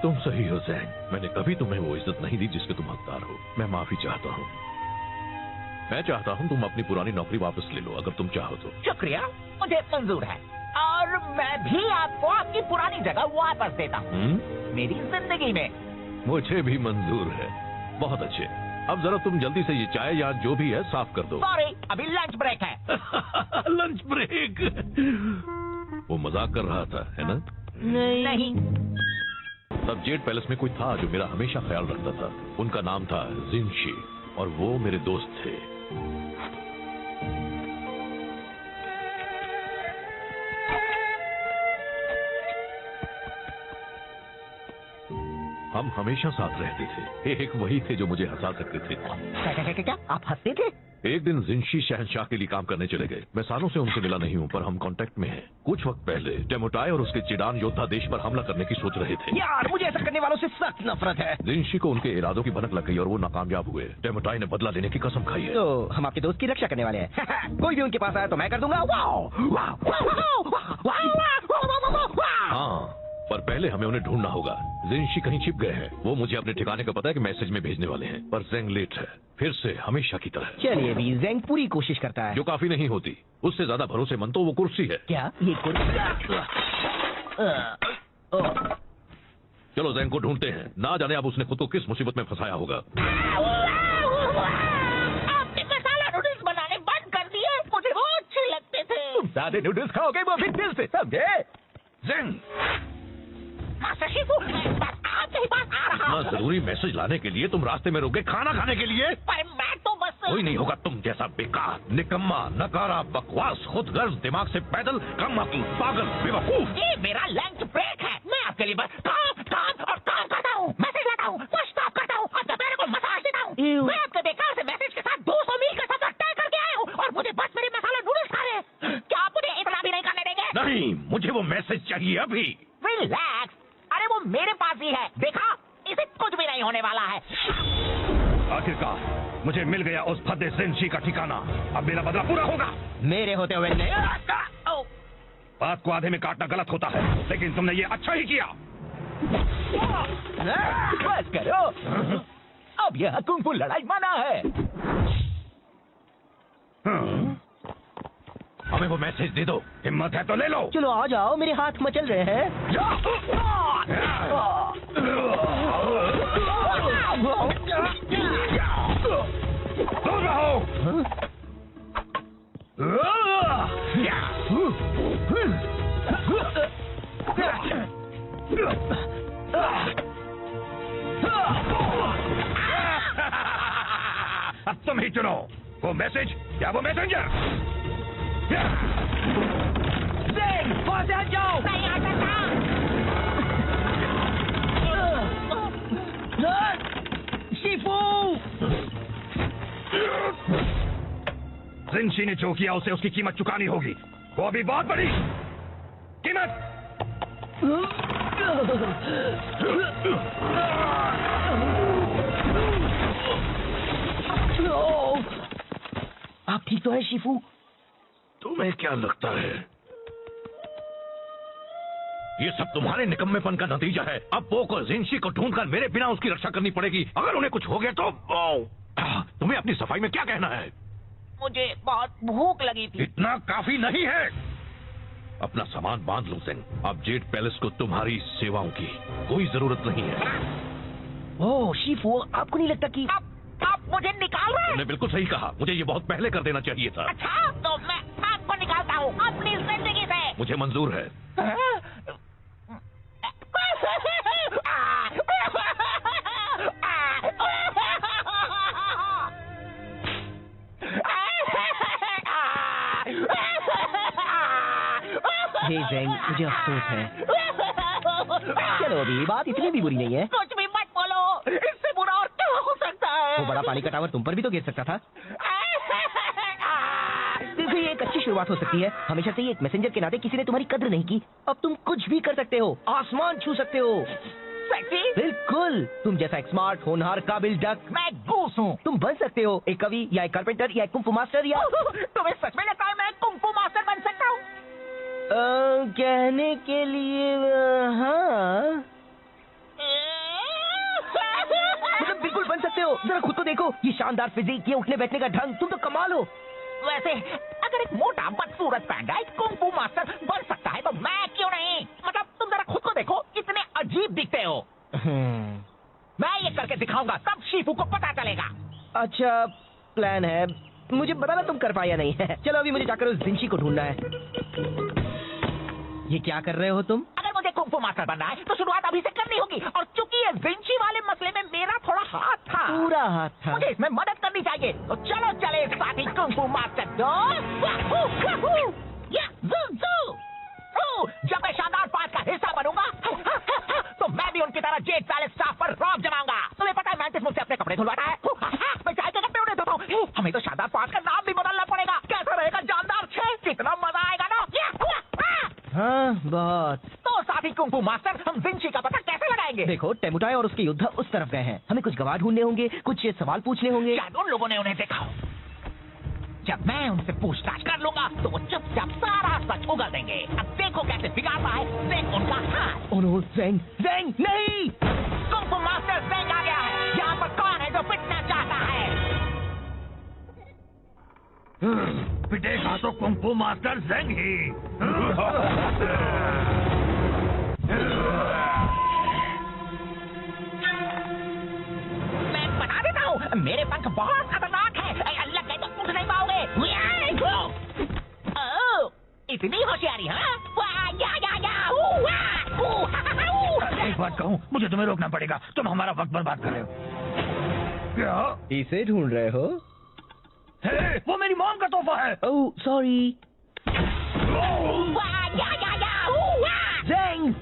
तुम सही हो ज़ेंग, मैंने कभी तुम्हें वो इज्जत नहीं दी जिसके तुम हकदार हो। मैं माफी चाहता हूँ। मैं चाहता हूँ तुम अपनी पुरानी नौकरी वापस ले लो, अगर तुम चाहो तो। शुक्रिया, मुझे मंजूर है। और मैं भी आपको आपकी पुरानी जगह वापस देता हूँ मेरी जिंदगी में। मुझे भी मंजूर है। बहुत अच्छे। अब जरा तुम जल्दी से ये चाय या जो भी है साफ कर दो। सॉरी, अभी लंच ब्रेक है। Lunch break? वो मजाक कर रहा था, है ना? नहीं। तब जेड पैलेस में कोई था जो मेरा हमेशा ख्याल रखता था। उनका नाम था जिनशी और वो मेरे दोस्त थे। हम हमेशा साथ रहते थे। एक वही थे जो मुझे हंसा सकते थे। क्या? आप हंसते थे? एक दिन जिनशी शहंशाह के लिए काम करने चले गए। मैं सालों से उनसे मिला नहीं हूँ, पर हम कांटेक्ट में हैं। कुछ वक्त पहले डेमोटाई और उसके चिडान योद्धा देश पर हमला करने की सोच रहे थे। यार, मुझे ऐसा करने वालों से सख्त नफरत है। जिनशी को उनके इरादों की भनक लग गई और वो नाकामयाब हुए। डेमोटाई ने बदला लेने की कसम खाई है। तो हम आपके दोस्त की रक्षा करने वाले हैं। कोई भी उनके पास आया तो मैं कर दूंगा। हाँ, पर पहले हमें उन्हें ढूंढना होगा। जिनशी कहीं छिप गए हैं। वो मुझे अपने ठिकाने का पता है कि मैसेज में भेजने वाले हैं, पर ज़ेंग लेट है, फिर से हमेशा की तरह। चलिए भी, ज़ेंग पूरी कोशिश करता है। जो काफी नहीं होती। उससे ज्यादा भरोसेमंद तो वो कुर्सी है। क्या ये कुर्सी? चलो ज़ेंग को ढूंढते हैं। ना जाने अब उसने खुद को किस मुसीबत में फंसाया होगा। आपने मसाला नूडल्स बनाने बंद कर दिए। मुझे वो अच्छे लगते थे। ज्यादा नूडल्स खाओगे वो भी दिल से, समझे? ज़ेंग, मास्टर शिफू, मैं बस आपके ही पास आ रहा इतना हूँ। जरूरी मैसेज लाने के लिए तुम रास्ते में रुक गए, खाना खाने के लिए? पर मैं तो बस कोई नहीं होगा तुम जैसा बेकार, निकम्मा, नकारा, बकवास, खुदगर्ज, दिमाग से पैदल, कम अक्ल, पागल, बेवकूफ। ये मेरा लंच ब्रेक है। मैं आपके लिए बस काम काम और काम करता हूँ। मैसेज लाता हूँ, पुश ऑफ करता हूँ, अपने पैर को मसाज देता हूँ। मैं आपके बेकार से मैसेज के साथ 200 मील का सफर तय करके आया हूँ और मुझे बस मेरे मसाला नूडल्स खा रहे हैं। क्या आप मुझे इतना भी नहीं करने देंगे? नहीं, मुझे वो मैसेज चाहिए अभी। रिलैक्स। अरे वो मेरे पास ही है, देखा? इसे कुछ भी नहीं होने वाला है। आखिरकार मुझे मिल गया उस भद्दे जिनशी का ठिकाना। अब मेरा बदला पूरा होगा। मेरे होते हुए नहीं। बात को आधे में काटना गलत होता है, लेकिन तुमने ये अच्छा ही किया। बस करो, अब यह कुंफू लड़ाई मना है। हमें वो मैसेज दे दो, हिम्मत है तो ले लो। चलो आ जाओ, मेरे हाथ मचल रहे हैं। दूर रहो। अब तुम ही चुनो, वो मैसेज या वो मैसेंजर। वहां से हट जाओ। नहीं आ सकता। शिफू! जिनशी ने जो किया उसे उसकी कीमत चुकानी होगी। वो अभी बहुत बड़ी कीमत। आप ठीक तो है शिफू? तुम्हें क्या लगता है ये सब तुम्हारे निकम्मेपन का नतीजा है? अब पो को जिनशी को ढूंढकर मेरे बिना उसकी रक्षा करनी पड़ेगी। अगर उन्हें कुछ हो गया तो तुम्हें अपनी सफाई में क्या कहना है? मुझे बहुत भूख लगी थी। इतना काफी नहीं है। अपना सामान बांध लो जिन। अब जेड पैलेस को तुम्हारी सेवाओं की कोई जरूरत नहीं है। ओह शिफू, आपको नहीं लगता कि आप मुझे निकाल रहे हैं? तुमने बिल्कुल सही कहा, मुझे ये बहुत पहले कर देना चाहिए था। अच्छा, तो मैं आपको निकालता हूँ अपनी जिंदगी से। मुझे मंजूर है। हे ज़ेंग, मुझे अफसोस है। चलो अभी बात इतनी भी बुरी नहीं है। कुछ भी मत बोलो, इससे बुरा और क्या हो सकता है? वो बड़ा पानी का टावर तुम पर भी तो गिर सकता था। देखो ये एक अच्छी शुरुआत हो सकती है। हमेशा से ही एक मैसेंजर के नाते किसी ने तुम्हारी कद्र नहीं की। अब तुम कुछ भी कर सकते हो, आसमान छू सकते हो। सेक्सी? बिल्कुल, तुम जैसा एक स्मार्ट, होनहार, काबिल डक। मैं गूस हूँ। तुम बन सकते हो एक कवि या एक कारपेंटर या एक कुंफू मास्टर या तुम्हें सच में लगता है मैं कुंफू मास्टर बन सकता हूँ? कहने के लिए हाँ, मतलब बिल्कुल बन सकते हो। जरा खुद को देखो, ये शानदार फिजिक, ये उठने बैठने का ढंग, तुम तो कमाल हो। वैसे अगर एक मोटा बदसूरत पैंडा एक कुंफू मास्टर बन सकता है तो मैं क्यों नहीं? मतलब तुम जरा खुद को देखो, इतने अजीब दिखते हो। मैं ये करके दिखाऊंगा, तब शिफू को पता चलेगा। अच्छा प्लान है, मुझे बताना तुम कर पाया नहीं है। चलो अभी मुझे जाकर उस जिनशी को ढूंढना है। ये क्या कर रहे हो तुम? अगर मुझे कुंफू मास्टर बनना है तो शुरुआत अभी से करनी होगी, और चूंकि ये जिनशी वाले मसले में मेरा थोड़ा हाथ था, पूरा हाथ था। मुझे इसमें मदद करनी चाहिए। तो चलो चले साथी कुंफू मास्टर जब मैं शानदार पार्ट का हिस्सा बनूंगा तो मैं भी उनकी तरह जेड पैलेस स्टाफ पर रौब जमाऊंगा। तुम्हें पता है मैंटिस मुझसे अपने कपड़े धुलवाता है, मैं चाय के कपड़े उन्हें धोता हूँ। हमें तो शानदार पार्ट का नाम भी बदलना पड़ेगा। कैसा रहेगा जानदार 6? कितना मजा आएगा ना। हाँ बहुत। तो साथी कुंफू मास्टर, हम जिनशी का पता कैसे लगाएंगे? देखो टेमुटाई और उसके योद्धा उस तरफ गए हैं। हमें कुछ गवाह ढूंढने होंगे, कुछ सवाल पूछने होंगे। शायद उन लोगों ने उन्हें देखा हो। जब मैं उनसे पूछताछ कर लूंगा तो वो चुपचाप सारा सच उगल देंगे। अब देखो कैसे बिगाड़ता है ज़ेंग उनका हाथ। ओह ज़ेंग, ज़ेंग नहीं! कुंफू मास्टर ज़ेंग आ गया है। यहाँ पर कौन है जो पिटना चाहता है? पिटेगा तो कुंफू मास्टर ज़ेंग ही। मैं बता देता हूँ, मेरे पंख बहुत खतरनाक है। लग गए तो उठ नहीं पाओगे। इतनी होशियारी, हाँ? एक बात कहूँ, मुझे तुम्हें रोकना पड़ेगा। तुम हमारा वक्त बर्बाद कर रहे हो। क्या इसे ढूंढ रहे हो? वो मेरी मॉम का तोहफा है। Oh sorry. ज़ेंग!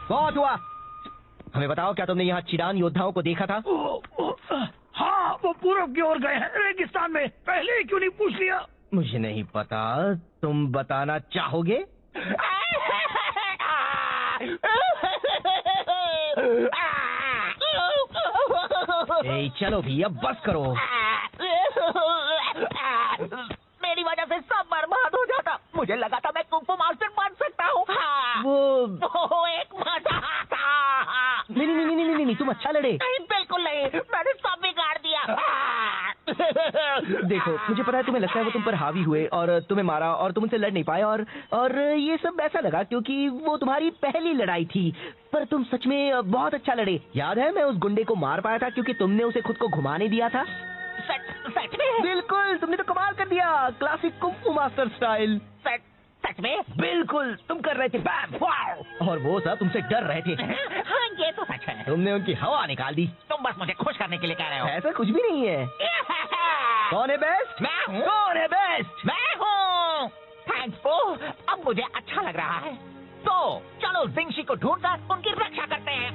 बहुत हुआ। हमें बताओ, क्या तुमने यहाँ चिडान योद्धाओं को देखा था? हाँ, वो पूरब की ओर गए हैं, रेगिस्तान में। पहले ही क्यों नहीं पूछ लिया? मुझे नहीं पता, तुम बताना चाहोगे? ए, चलो भी, अब बस करो। मेरी वजह से सब बर्बाद हो जाता। मुझे लगा था मैं कुंग फू मास्टर बन सकता हूँ। वो एक मजाक था। नहीं, तुम अच्छा लड़े। नहीं, बिल्कुल नहीं, मैंने सब बिगाड़ दिया। देखो, मुझे पता है तुम्हें लगता है वो तुम पर हावी हुए और तुम्हें मारा और तुम उनसे लड़ नहीं पाए और ये सब ऐसा लगा क्योंकि वो तुम्हारी पहली लड़ाई थी। पर तुम सच में बहुत अच्छा लड़े। याद है, मैं उस गुंडे को मार पाया था क्योंकि तुमने उसे खुद को घुमाने दिया था। सच में? बिल्कुल, तुमने तो कमाल कर दिया, क्लासिक कुंग फू मास्टर स्टाइल। सच में? बिल्कुल, तुम कर रहे थे बैम वाओ, और वो सब तुमसे डर रहे थे। हाँ, ये तो सच है। तुमने उनकी हवा निकाल दी। तुम बस मुझे खुश करने के लिए कह रहे हो। ऐसा कुछ भी नहीं है। कौन है बेस्ट? मैं हूँ। कौन है बेस्ट? मैं हूँ। थैंक्स पो, अब मुझे अच्छा लग रहा है। तो चलो जिंगशी को ढूंढकर उनकी रक्षा करते हैं।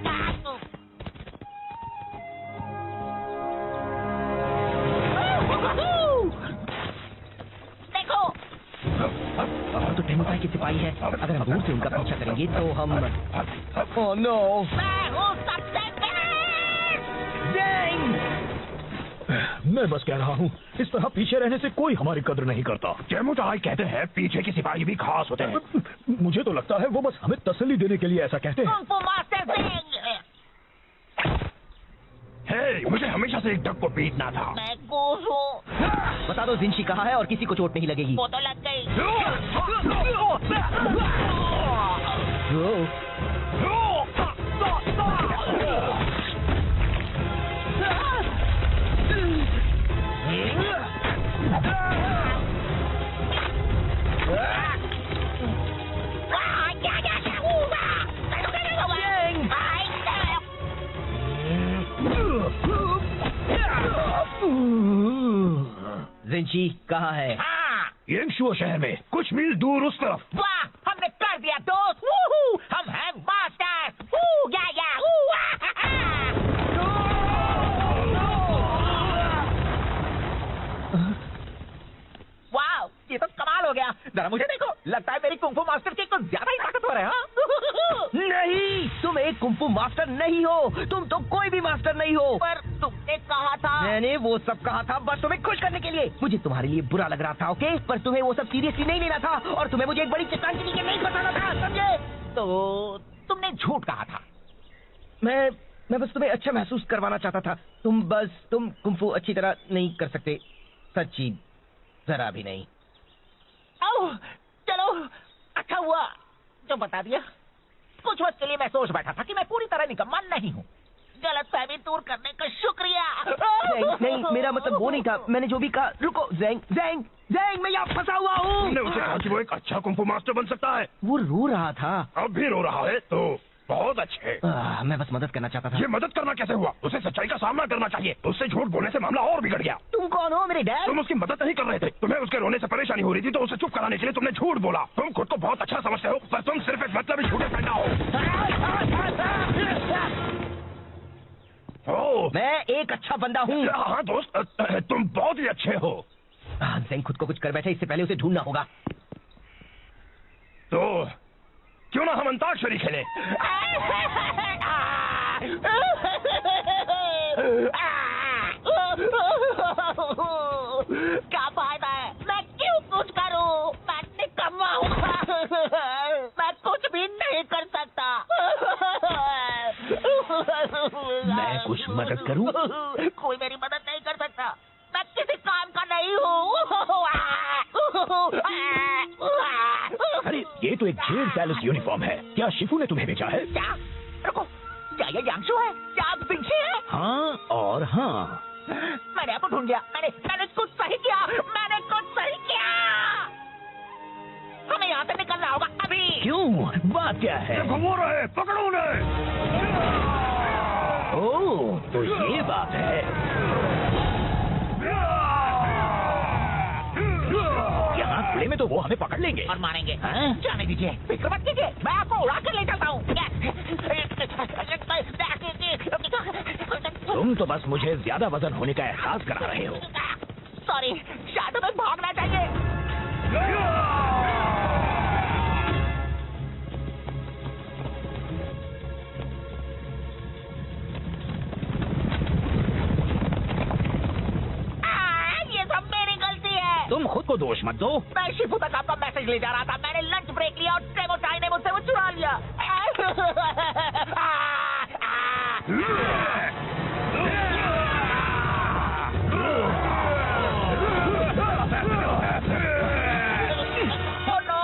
देखो, तो टेमुपाई के सिपाही है। अगर हम दूर से उनका पीछा करेंगे तो हम ओह नो, मैं हूँ सबसे बेस्ट। मैं बस कह रहा हूँ, इस तरह पीछे रहने से कोई हमारी कद्र नहीं करता। चेमुटाई कहते हैं पीछे के सिपाही भी खास होते हैं। मुझे तो लगता है वो बस हमें तसल्ली देने के लिए ऐसा कहते हैं। कुंग फू मास्टर ज़ेंग। हे, मुझे हमेशा से एक डक को पीटना था। मैं कूस हूँ। बता दो जिंशी कहाँ है और किसी को चोट नहीं लगेगी। वो तो लग गई। जिंशी कहाँ है? हाँ, येंगशुओ शहर में कुछ मील दूर उस तरफ। वाह, हमने कर दिया दोस्त। वूहू, हम हैं मास्टर। वू, या, वू, वाह, ये तो कमाल हो गया। जरा मुझे देखो, लगता है मेरी कुंग फू मास्टर की कुछ ज्यादा ही ताकतवर है। हाँ? नहीं, तुम एक कुंफू मास्टर नहीं हो। तुम तो कोई भी मास्टर नहीं हो। पर तुमने कहा था। मैंने वो सब कहा था बस तुम्हें खुश करने के लिए। मुझे तुम्हारे लिए बुरा लग रहा था, ओके? पर तुम्हें वो सब सीरियसली नहीं लेना था और तुम्हें मुझे एक बड़ी चट्टान के नीचे नहीं बताना था, समझे? तो तुमने झूठ कहा था। मैं बस तुम्हें अच्छा महसूस करवाना चाहता था। तुम कुंफू अच्छी तरह नहीं कर सकते, सच्ची, जरा भी नहीं। ओह, चलो, अच्छा हुआ जो बता दिया। कुछ वक्त के लिए मैं सोच बैठा था कि मैं पूरी तरह निकम्मा नहीं हूँ। गलतफहमी दूर करने का शुक्रिया। नहीं, मेरा मतलब वो नहीं था। मैंने जो भी कहा, रुको, ज़ेंग, मैं यहाँ फंसा हुआ हूँ। तुमने उसे कहा कि वो एक अच्छा कुंफू मास्टर बन सकता है। वो रो रहा था। अब भी रो रहा है तो बहुत अच्छे। मैं बस मदद करना चाहता था। ये मदद करना कैसे हुआ? उसे सच्चाई का सामना करना चाहिए। उससे झूठ बोलने से मामला और बिगड़ गया। तुम कौन हो, मेरे डैड? तुम उसकी मदद नहीं कर रहे थे। तुम्हें उसके रोने से परेशानी हो रही थी तो उसे चुप कराने के लिए तुमने झूठ बोला। तुम खुद को बहुत अच्छा समझते हो पर तुम सिर्फ एक मतलबी झूठे पैदा हो। मैं एक अच्छा बंदा हूँ। हाँ दोस्त, तुम बहुत ही अच्छे हो। ज़ेंग खुद को कुछ कर बैठे, इससे पहले उसे ढूंढना होगा। तो क्यों ना हम अंताक्षरी खेलें? क्या फायदा है? मैं क्यों कुछ करूं? मैं निकम्मा हूँ। मैं कुछ भी नहीं कर सकता। मैं कुछ मदद करूं? कोई मेरी मदद नहीं कर सकता। मैं किसी काम का नहीं हूँ। अरे ये तो एक जेल पैलेस यूनिफॉर्म है। क्या शिफू ने तुम्हें भेजा है? क्या? रुको, क्या ये यांगशु है? क्या आप जिंगशी है? हाँ और हाँ। मैंने आपको ढूंढ लिया। मैंने कुछ सही किया। मैंने कुछ सही किया। यहाँ से निकलना होगा अभी। क्यों? बात क्या है? वो रहे, पकड़ो उन्हें। ओह, तो ये बात है। यहाँ खुले में तो वो हमें पकड़ लेंगे और मारेंगे। हाँ? जाने दीजिए, फिक्र मत कीजिए, मैं आपको उड़ा कर ले चलता हूँ। तुम तो बस मुझे ज्यादा वजन होने का एहसास करा रहे हो। सॉरी, शायद हमें भागना चाहिए। ये सब मेरी गलती है। तुम खुद को दोष मत दो। मैं शिफू तक आपका मैसेज ले जा रहा था, मैंने लंच ब्रेक लिया और टेमोचाई ने मुझसे वो चुरा लिया। Oh no!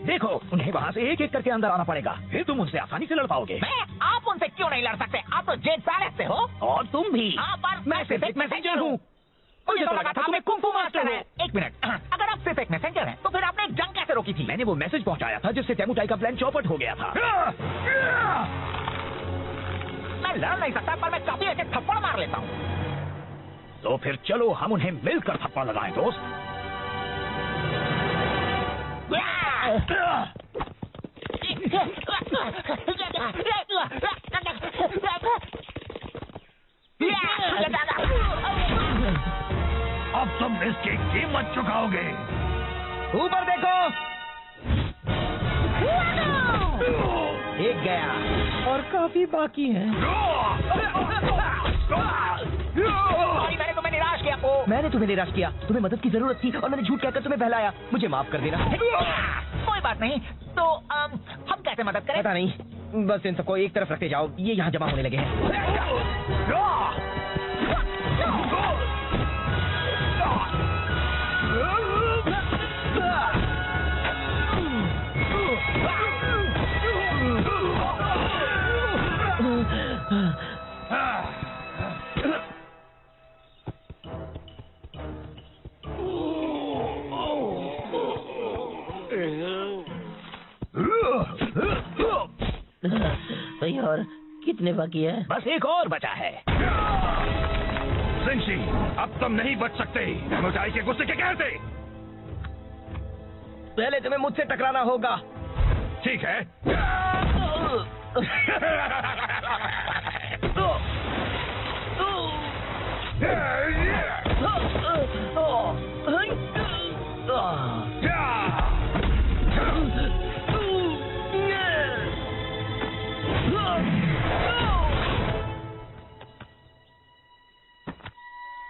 देखो, उन्हें वहाँ से एक एक करके अंदर आना पड़ेगा, फिर तुम उनसे आसानी से लड़ पाओगे। आप उनसे क्यों नहीं लड़ सकते? आप तो जेट पैलेस से हो। और तुम भी। हाँ, पर मैं सिर्फ एक मैसेंजर हूँ। मुझे तो लगा था आप एक कुंफू मास्टर हैं। एक मिनट, अगर आप सिर्फ एक मैसेंजर हैं, तो फिर आपने एक जंग कैसे रोकी थी? मैंने वो मैसेज पहुँचाया था जिससे टेमुटाई का प्लान चौपट हो गया था। मैं लड़ नहीं सकता, पर मैं काफी ऐसे थप्पड़ मार लेता हूँ। तो फिर चलो हम उन्हें मिलकर थप्पड़ लगाएं, दोस्त। अब तुम इसकी कीमत चुकाओगे। ऊपर देखो। एक गया और काफी बाकी है। मैंने तुम्हें निराश किया। मैंने तुम्हें निराश किया, तुम्हें मदद की जरूरत थी और मैंने झूठ कहकर तुम्हें बहलाया। मुझे माफ कर देना। कोई बात नहीं, तो हम कैसे मदद करें? पता नहीं, बस इन सबको एक तरफ रखते जाओ, ये यहाँ जमा होने लगे हैं। भाई और कितने बाकी है? बस एक और बचा है। जिनशी, अब तुम नहीं बच सकते। टेमुटाई के गुस्से के कहते। पहले तुम्हें मुझसे टकराना होगा। ठीक है।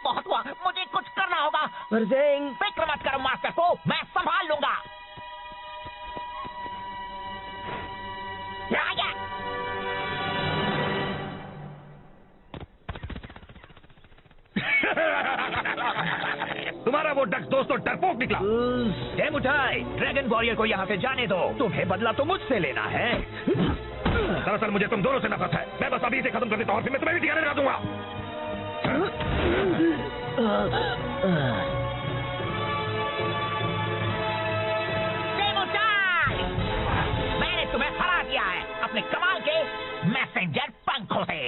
बहुत हुआ, मुझे कुछ करना होगा। वर्जेंग, फिक्र मत करो मास्टर को, मैं संभाल लूंगा। तुम्हारा वो डक दोस्त तो डरपोक निकला। टेमुटाई, ड्रैगन वॉरियर को यहाँ से जाने दो। तुम्हें बदला तो मुझसे लेना है। दरअसल मुझे तुम दोनों से नफरत है। मैं बस अभी इसे खत्म कर देता हूँ, फिर मैं तुम्हें भी ठिकाने लगा दूंगा। मैंने तुम्हें हरा दिया है अपने कमाल के मैसेंजर पंखों से।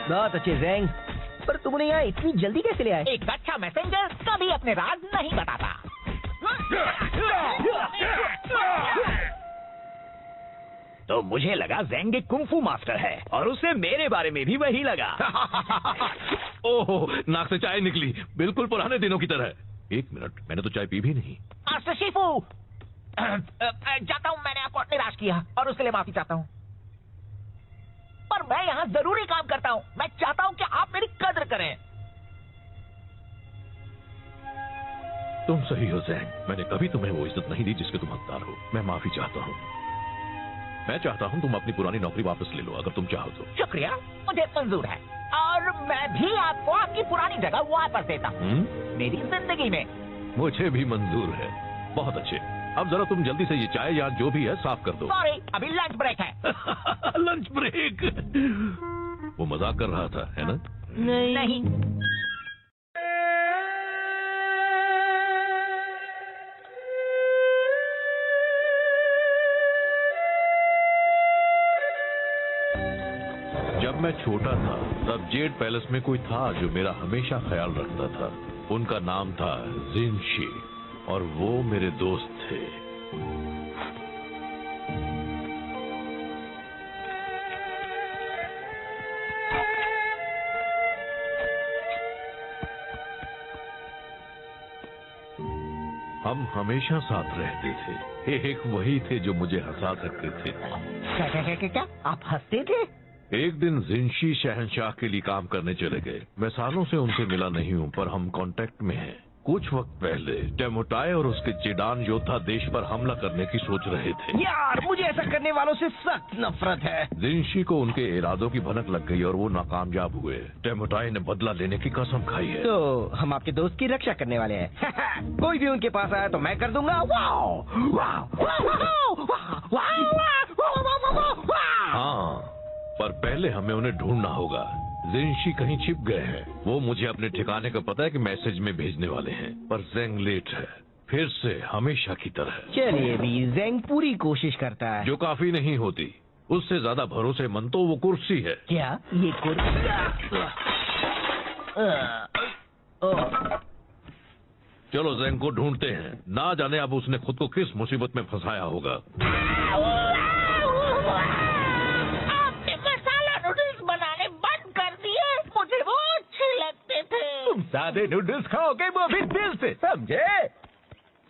बहुत अच्छे ज़ेंग, पर तुमने यहाँ इतनी जल्दी कैसे ले आए? एक अच्छा मैसेंजर कभी अपने राज नहीं बताता। तो मुझे लगा ज़ेंग एक कुंफू मास्टर है और उसे मेरे बारे में भी वही लगा। ओह, नाक से चाय निकली, बिल्कुल पुराने दिनों की तरह। एक मिनट, मैंने तो चाय पी भी नहीं। मास्टर शिफू, जाता हूँ, मैंने आपको निराश किया और उसके लिए माफी चाहता हूँ। पर मैं यहाँ जरूरी काम करता हूँ। मैं चाहता हूँ कि आप मेरी कद्र करें। तुम सही हो ज़ेंग, मैंने कभी तुम्हें वो इज्जत नहीं दी जिसके तुम हकदार हो। मैं माफी चाहता हूँ। मैं चाहता हूँ तुम अपनी पुरानी नौकरी वापस ले लो, अगर तुम चाहो तो। शुक्रिया, मुझे मंजूर है और मैं भी आपको आपकी पुरानी जगह वापस देता हूँ। मेरी जिंदगी में। मुझे भी मंजूर है। बहुत अच्छे, अब जरा तुम जल्दी से ये चाय या जो भी है साफ कर दो। सॉरी, अभी लंच ब्रेक है। Lunch break. वो मजाक कर रहा था, है ना? नहीं। जब मैं छोटा था तब जेड पैलेस में कोई था जो मेरा हमेशा ख्याल रखता था। उनका नाम था जिनशी और वो मेरे दोस्त थे। हम हमेशा साथ रहते थे। एक वही थे जो मुझे हंसा सकते थे। क्या? आप हंसते थे? एक दिन जिनशी शहंशाह के लिए काम करने चले गए। मैं सालों से उनसे मिला नहीं हूँ, पर हम कांटेक्ट में हैं। कुछ वक्त पहले टेमोटाई और उसके जेडान योद्धा देश पर हमला करने की सोच रहे थे। यार, मुझे ऐसा करने वालों से सख्त नफरत है। जिनशी को उनके इरादों की भनक लग गई और वो नाकामयाब हुए। टेमोटाई ने बदला लेने की कसम खाई है। तो हम आपके दोस्त की रक्षा करने वाले हैं। कोई भी उनके पास आया तो मैं कर दूंगा। वाओ, वाओ, हाँ, पर पहले हमें उन्हें ढूंढना होगा। जिनशी कहीं छिप गए हैं। वो मुझे अपने ठिकाने का पता है कि मैसेज में भेजने वाले हैं, पर जेंग लेट है, फिर से हमेशा की तरह। चलिए भी, जेंग पूरी कोशिश करता है। जो काफी नहीं होती। उससे ज्यादा भरोसेमंद तो वो कुर्सी है। क्या ये कुर्सी? चलो जेंग को ढूंढते हैं। ना जाने अब उसने खुद को किस मुसीबत में फंसाया होगा। सादे नूडल्स खाओगे वो भी दिल से, समझे?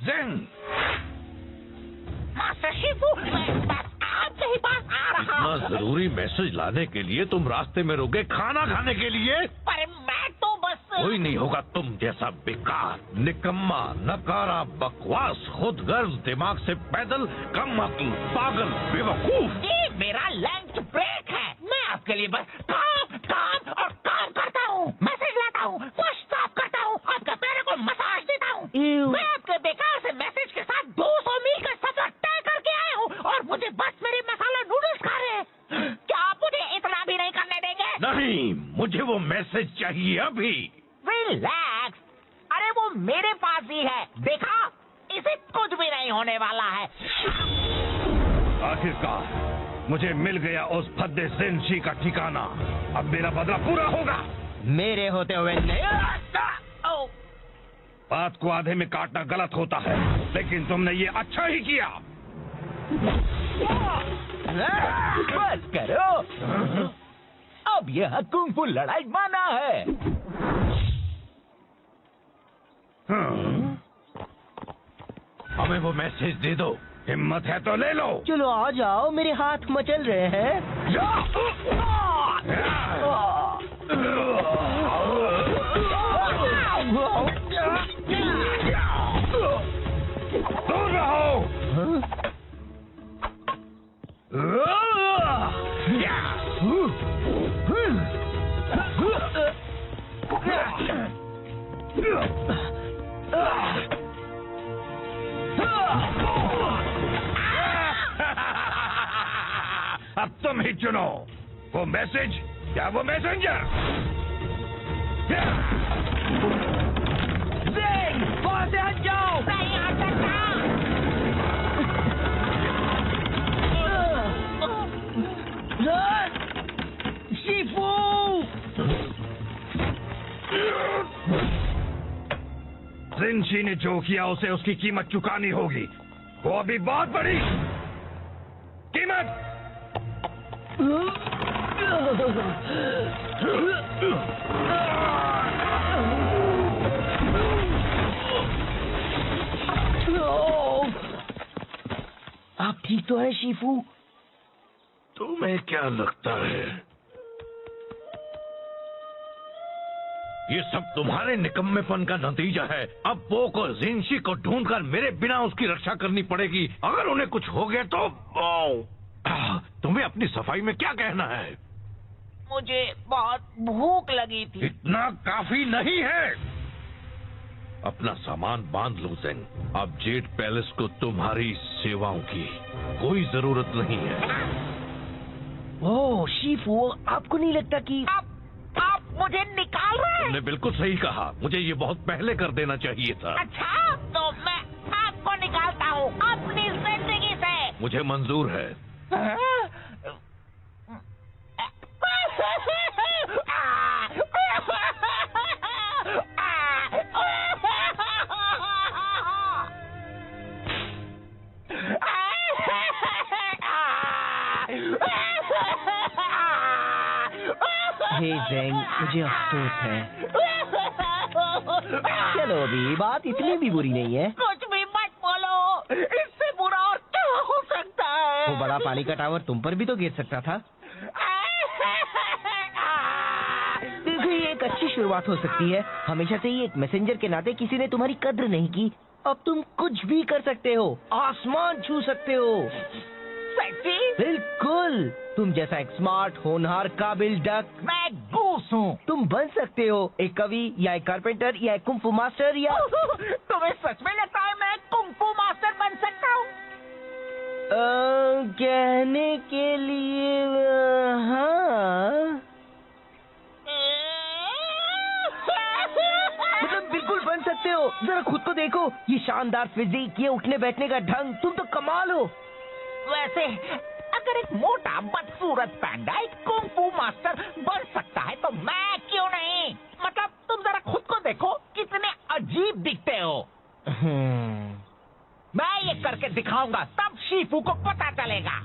जेंग, मास्टर शिफू, मैं बस आपके ही पास आ रहा हूँ। इतना जरूरी मैसेज लाने के लिए तुम रास्ते में रुके खाना खाने के लिए? पर मैं तो बस कोई नहीं होगा तुम जैसा बेकार, निकम्मा, नकारा, बकवास, खुदगर्ज, दिमाग से पैदल, कम अक्ल, पागल, बेवकूफ। ये मेरा लंच ब्रेक है। मैं आपके लिए बस काम काम और काम करता हूँ। मैसेज लाता हूँ, कुछ साफ करता हूँ, आपके पैर को मसाज देता हूँ। मैं आपके बेकार से मैसेज के साथ 200 मील का सफर तय करके आया हूँ और मुझे बस मेरे मसाला नूडल्स खा रहे हैं। क्या आप मुझे इतना भी नहीं करने देंगे? नहीं, मुझे वो मैसेज चाहिए अभी। रिलैक्स, अरे वो मेरे पास ही है, देखा? इसे कुछ भी नहीं होने वाला है। आखिरकार मुझे मिल गया उस भद्दे जिनशी का ठिकाना। अब मेरा बदला पूरा होगा। मेरे होते हुए नहीं। बात को आधे में काटना गलत होता है, लेकिन तुमने ये अच्छा ही किया। बस करो, अब यह कुंफू लड़ाई माना है। हमें वो मैसेज दे दो। हिम्मत है तो ले लो। चलो आ जाओ, मेरे हाथ मचल रहे हैं। दूर रहो। अब तुम ही चुनो, वो मैसेज या वो मैसेंजर। वहां से हट जाओ। नहीं आ सकता। शिफू, जिनशी ने जो किया उसे उसकी कीमत चुकानी होगी। वो अभी बहुत बड़ी कीमत। आप ठीक तो है शिफू? तुम्हें क्या लगता है ये सब तुम्हारे निकम्मेपन का नतीजा है? अब पोक और जिनशी को ढूंढकर मेरे बिना उसकी रक्षा करनी पड़ेगी। अगर उन्हें कुछ हो गया तो तुम्हें अपनी सफाई में क्या कहना है? मुझे बहुत भूख लगी थी। इतना काफी नहीं है। अपना सामान बांध लो ज़ेंग। अब जेड पैलेस को तुम्हारी सेवाओं की कोई जरूरत नहीं है। ओह शीफू, आपको नहीं लगता कि आप मुझे निकाल रहे हैं? तुमने बिल्कुल सही कहा, मुझे ये बहुत पहले कर देना चाहिए था। अच्छा, तो मैं आपको निकालता हूँ अपनी जिंदगी से। मुझे मंजूर है। हे ज़ेंग, मुझे अफसोस है। चलो अभी बात इतनी भी बुरी नहीं है। कुछ भी मत बोलो, इससे बुरा और क्या हो सकता है? वो बड़ा पानी का टावर तुम पर भी तो गिर सकता था। देखो, ये एक अच्छी शुरुआत हो सकती है। हमेशा से ही एक मैसेंजर के नाते किसी ने तुम्हारी कद्र नहीं की। अब तुम कुछ भी कर सकते हो, आसमान छू सकते हो। सच्ची? बिल्कुल, तुम जैसा एक स्मार्ट, होनहार, काबिल डक मैं गूस हूँ। तुम बन सकते हो। एक कवि या एक कारपेंटर या एक कुंफू मास्टर या तुम्हें सच में लगता है मैं कुंफू मास्टर बन सकता हूँ? कहने के लिए हाँ, मतलब बिल्कुल बन सकते हो। जरा खुद को देखो, ये शानदार फिजिक, ये उठने बैठने का ढंग, तुम तो कमाल हो। वैसे अगर एक मोटा बदसूरत पैंडा एक कुंफू मास्टर बन सकता है तो मैं क्यों नहीं? मतलब तुम जरा खुद को देखो, कितने अजीब दिखते हो। मैं ये करके दिखाऊंगा, तब शीफू को पता चलेगा।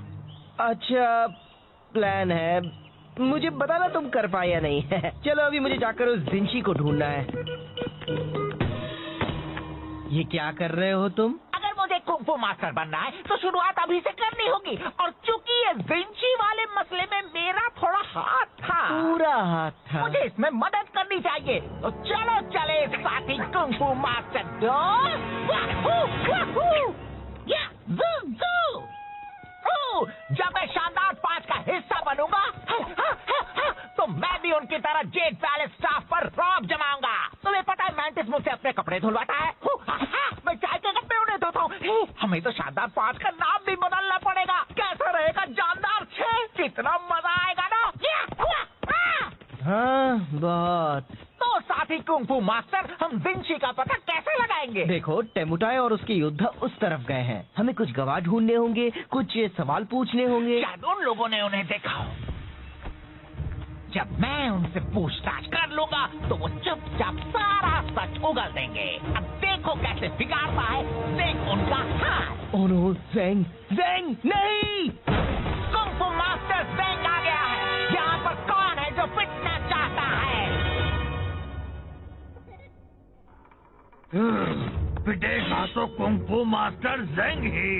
अच्छा प्लान है, मुझे बताना तुम कर पाए या नहीं। चलो अभी मुझे जाकर उस जिंशी को ढूंढना है। ये क्या कर रहे हो तुम? अगर मुझे कुंफू मास्टर बनना है तो शुरुआत अभी से करनी होगी, और चूंकि ये जिंशी वाले मसले में मेरा थोड़ा हाथ था, पूरा हाथ था। मुझे इसमें मदद करनी चाहिए। तो चलो चले साथी कुंफू मास्टर दो। या, जू, जू। जब मैं शानदार 5 का हिस्सा बनूंगा तो मैं भी उनकी तरह जेड पैलेस स्टाफ पर रौब जमाऊंगा। तुम्हें पता है मैंटिस मुझसे अपने कपड़े धुलवाता है। मैं चाय के कपड़े उन्हें धोता हूँ। हमें तो शानदार 5 का नाम भी बदलना पड़ेगा। कैसा रहेगा जानदार 6? कितना मजा आएगा ना। हाँ बहुत। तो साथी कुंफू मास्टर, हम जिंशी का पता कैसे लगाएंगे? देखो, टेमुटाई और उसके योद्धा उस तरफ गए हैं। हमें कुछ गवाह ढूंढने होंगे, कुछ सवाल पूछने होंगे। शायद उन लोगों ने उन्हें देखा हो। जब मैं उनसे पूछताछ कर लूंगा तो वो चुपचाप सारा सच उगल देंगे। अब देखो कैसे बिगाड़ता है ज़ेंग उनका हाथ। ओह नो, ज़ेंग, ज़ेंग नहीं! कुंफू मास्टर ज़ेंग आ गया है। यहाँ पर कौन है जो पिटना चाहता है? पिटेगा तो कुंफू मास्टर ज़ेंग ही।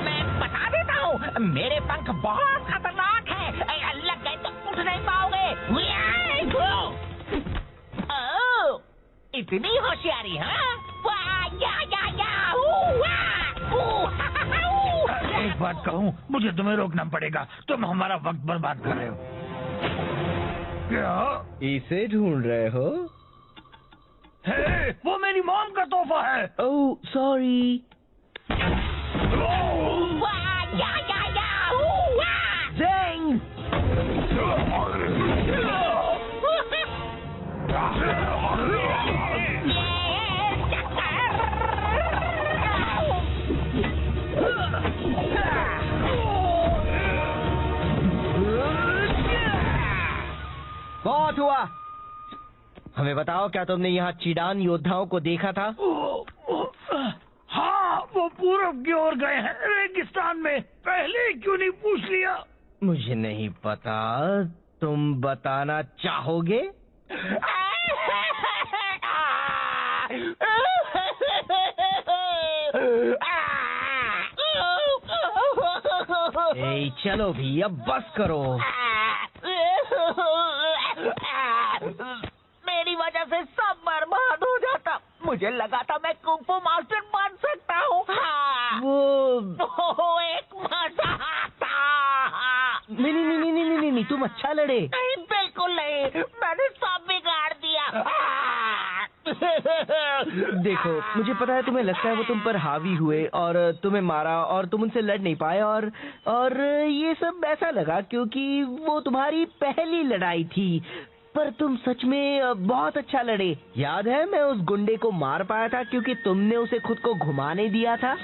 मैं बता देता हूँ, मेरे पंख बहुत खतरनाक है। लग गए तो उठ नहीं पाओगे। ओह, इतनी होशियारी, हाँ? एक बात कहूँ, मुझे तुम्हें रोकना पड़ेगा। तुम हमारा वक्त बर्बाद कर रहे हो। क्या? इसे ढूंढ रहे हो? हे, वो मेरी मॉम का तोहफा है। Oh sorry. ज़ेंग! बहुत हुआ। हमें बताओ, क्या तुमने यहाँ चीडान योद्धाओं को देखा था? हाँ, वो पूरब की ओर गए हैं, रेगिस्तान में। पहले क्यों नहीं पूछ लिया? मुझे नहीं पता, तुम बताना चाहोगे? ए, चलो भी, अब बस करो। मेरी वजह से सब बर्बाद हो जाता। मुझे लगा था मैं कुंफू मास्टर बन सकता हूँ। हाँ। वो वो एक लड़े। नहीं, बिल्कुल नहीं, मैंने सब बिगाड़ दिया। देखो, मुझे पता है तुम्हें लगता है वो तुम पर हावी हुए और तुम्हें मारा और तुम उनसे लड़ नहीं पाए और ये सब ऐसा लगा क्योंकि वो तुम्हारी पहली लड़ाई थी। पर तुम सच में बहुत अच्छा लड़े। याद है मैं उस गुंडे को मार पाया था क्योंकि तुमने उसे खुद को घुमाने दिया था।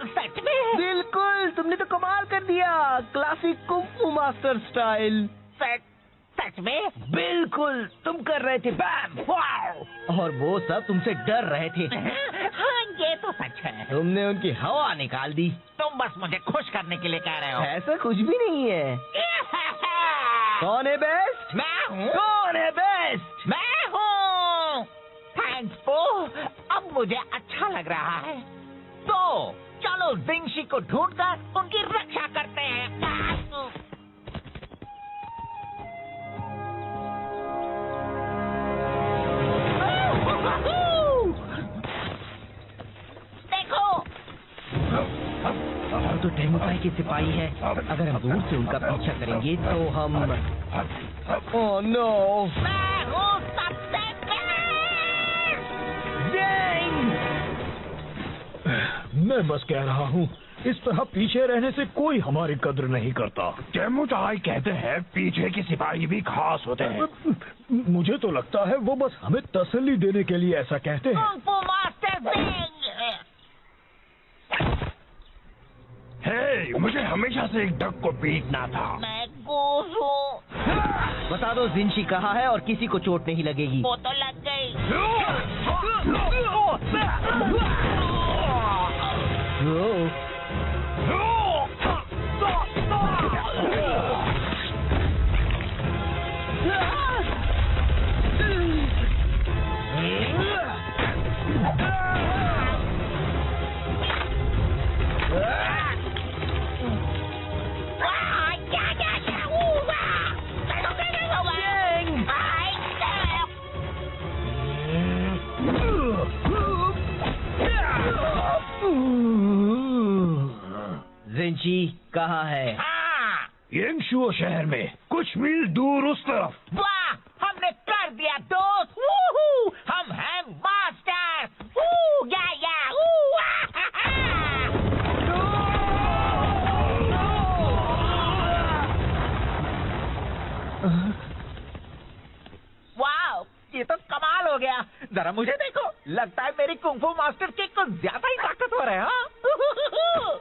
सच में? बिल्कुल, तुमने तो कमाल कर दिया, क्लासिक कुंफू मास्टर स्टाइल। सच में? बिल्कुल, तुम कर रहे थे बैम वाओ, और वो सब तुमसे डर रहे थे। हाँ, ये तो सच है। तुमने उनकी हवा निकाल दी। तुम बस मुझे खुश करने के लिए कह रहे हो। ऐसा कुछ भी नहीं है। कौन है बेस्ट? मैं हूँ। कौन है बेस्ट? मैं हूँ। थैंक्स पो, अब मुझे अच्छा लग रहा है। तो चलो जिंशी को ढूंढकर उनकी रक्षा करते हैं। देखो, तो टेमुकाई के सिपाही है। अगर हम दूर से उनका पीछा करेंगे तो हम ओह नो, मैं हूँ सबसे मैं बस कह रहा हूँ, इस तरह पीछे रहने से कोई हमारी कद्र नहीं करता। टेमुचाई कहते हैं पीछे के सिपाही भी खास होते हैं। मुझे तो लगता है वो बस हमें तसल्ली देने के लिए ऐसा कहते हैं। कुंफू मास्टर जिंग। हे, मुझे हमेशा से एक डक को पीटना था। मैं गूज हूँ। बता दो जिंशी कहाँ है और किसी को चोट नहीं लगेगी। वो तो लग गई। ओह, जिंशी कहाँ है? हाँ, येंगशुओ शहर में कुछ मील दूर उस तरफ। वाह, हमने कर दिया दोस्त। वूहू, हम हैं मास्टर। वू, या, वू, वाह, ये तो कमाल हो गया। जरा मुझे देखो, लगता है मेरी कुंफू मास्टर की कुछ ज्यादा ही ताकतवर है। हाँ?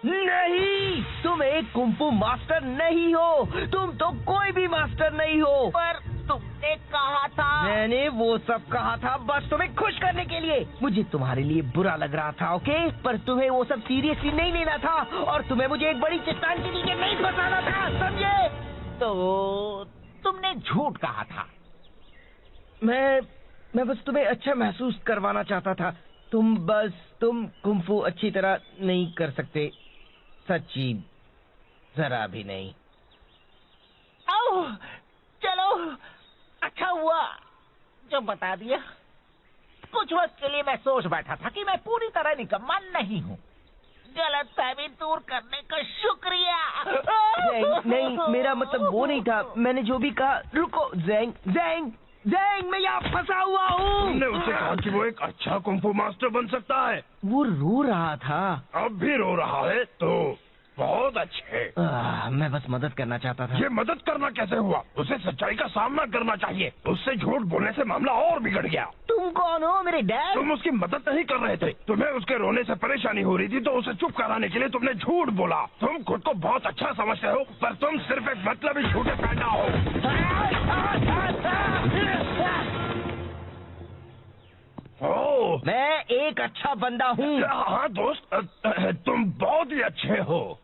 नहीं, तुम एक कुंफू मास्टर नहीं हो। तुम तो कोई भी मास्टर नहीं हो। पर तुमने कहा था। मैंने वो सब कहा था बस तुम्हें खुश करने के लिए। मुझे तुम्हारे लिए बुरा लग रहा था, ओके? पर तुम्हें वो सब सीरियसली नहीं लेना था और तुम्हें मुझे एक बड़ी चट्टान के नीचे नहीं फंसाना था, समझे? तो तुमने झूठ कहा था। मैं बस तुम्हें अच्छा महसूस करवाना चाहता था। तुम कुंफू अच्छी तरह नहीं कर सकते, सच्ची जरा भी नहीं। ओह, चलो, अच्छा हुआ जो बता दिया। कुछ वक्त के लिए मैं सोच बैठा था कि मैं पूरी तरह निकम्मा नहीं हूँ। गलतफहमी दूर करने का शुक्रिया। नहीं, मेरा मतलब वो नहीं था। मैंने जो भी कहा। रुको, ज़ेंग, मैं यहाँ फंसा हुआ हूँ। तुमने उसे कहा कि वो एक अच्छा कुंफू मास्टर बन सकता है। वो रो रहा था। अब भी रो रहा है तो बहुत अच्छे। मैं बस मदद करना चाहता था। ये मदद करना कैसे हुआ? उसे सच्चाई का सामना करना चाहिए। उससे झूठ बोलने से मामला और बिगड़ गया। तुम कौन हो, मेरे डैड? तुम उसकी मदद नहीं कर रहे थे। तुम्हें उसके रोने से परेशानी हो रही थी तो उसे चुप कराने के लिए तुमने झूठ बोला। तुम खुद को बहुत अच्छा समझते हो पर तुम सिर्फ एक मतलबी झूठे पैदा हो। ओह, मैं एक अच्छा बंदा हूँ। हाँ दोस्त, तुम बहुत ही अच्छे हो।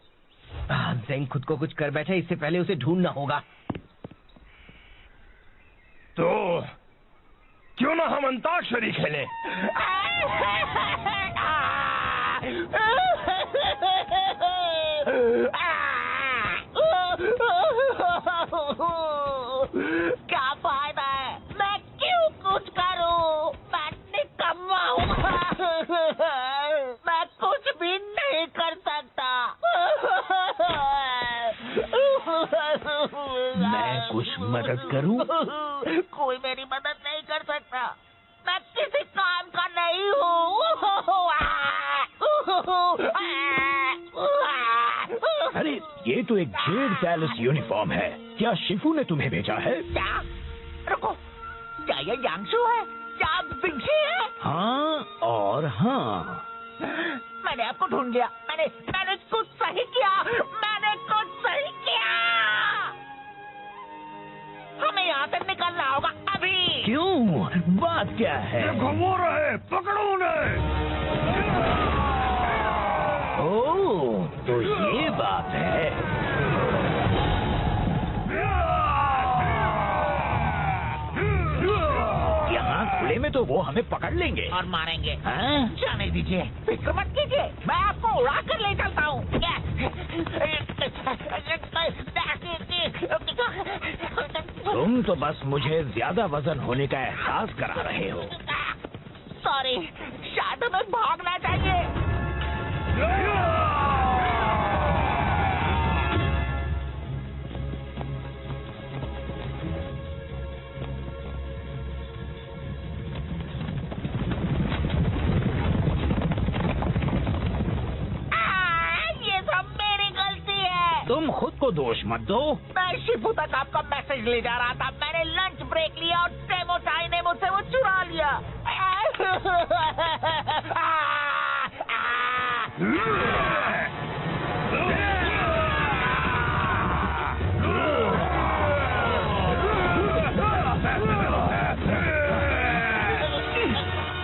ज़ेंग खुद को कुछ कर बैठे, इससे पहले उसे ढूंढना होगा। तो क्यों ना हम अंताक्षरी खेलें? क्या फायदा है? मैं क्यों कुछ करूं? मैं निकम्मा हूँ। मैं कुछ भी नहीं कर सकता। मैं मदद करूं? कोई मेरी मदद नहीं कर सकता। मैं किसी काम का नहीं हूँ। अरे ये तो एक जेड पैलेस यूनिफॉर्म है। क्या शिफू ने तुम्हें भेजा है? क्या? रुको, क्या ये यांगशु है? क्या आप जिंगशी है? हाँ और हाँ। मैंने आपको ढूंढ लिया। मैंने कुछ सही किया। मैंने कुछ सही किया। हमें यहाँ से निकलना होगा अभी। क्यों? बात क्या है? घुमो रहे, पकड़ो उन्हें। ओह, तो ये बात है। यहाँ खुले में तो वो हमें पकड़ लेंगे और मारेंगे। हाँ? जाने दीजिए, फिक्र मत कीजिए, मैं आपको उड़ा कर ले चलता हूँ। तुम तो बस मुझे ज्यादा वजन होने का एहसास करा रहे हो। सॉरी, शायद हमें भागना चाहिए। ये सब मेरी गलती है। तुम खुद को दोष मत दो। मैं शिफू तक आपका मैसेज ले जा रहा था। मैंने लंच ब्रेक लिया और टेमोटाई ने मुझसे वो चुरा लिया।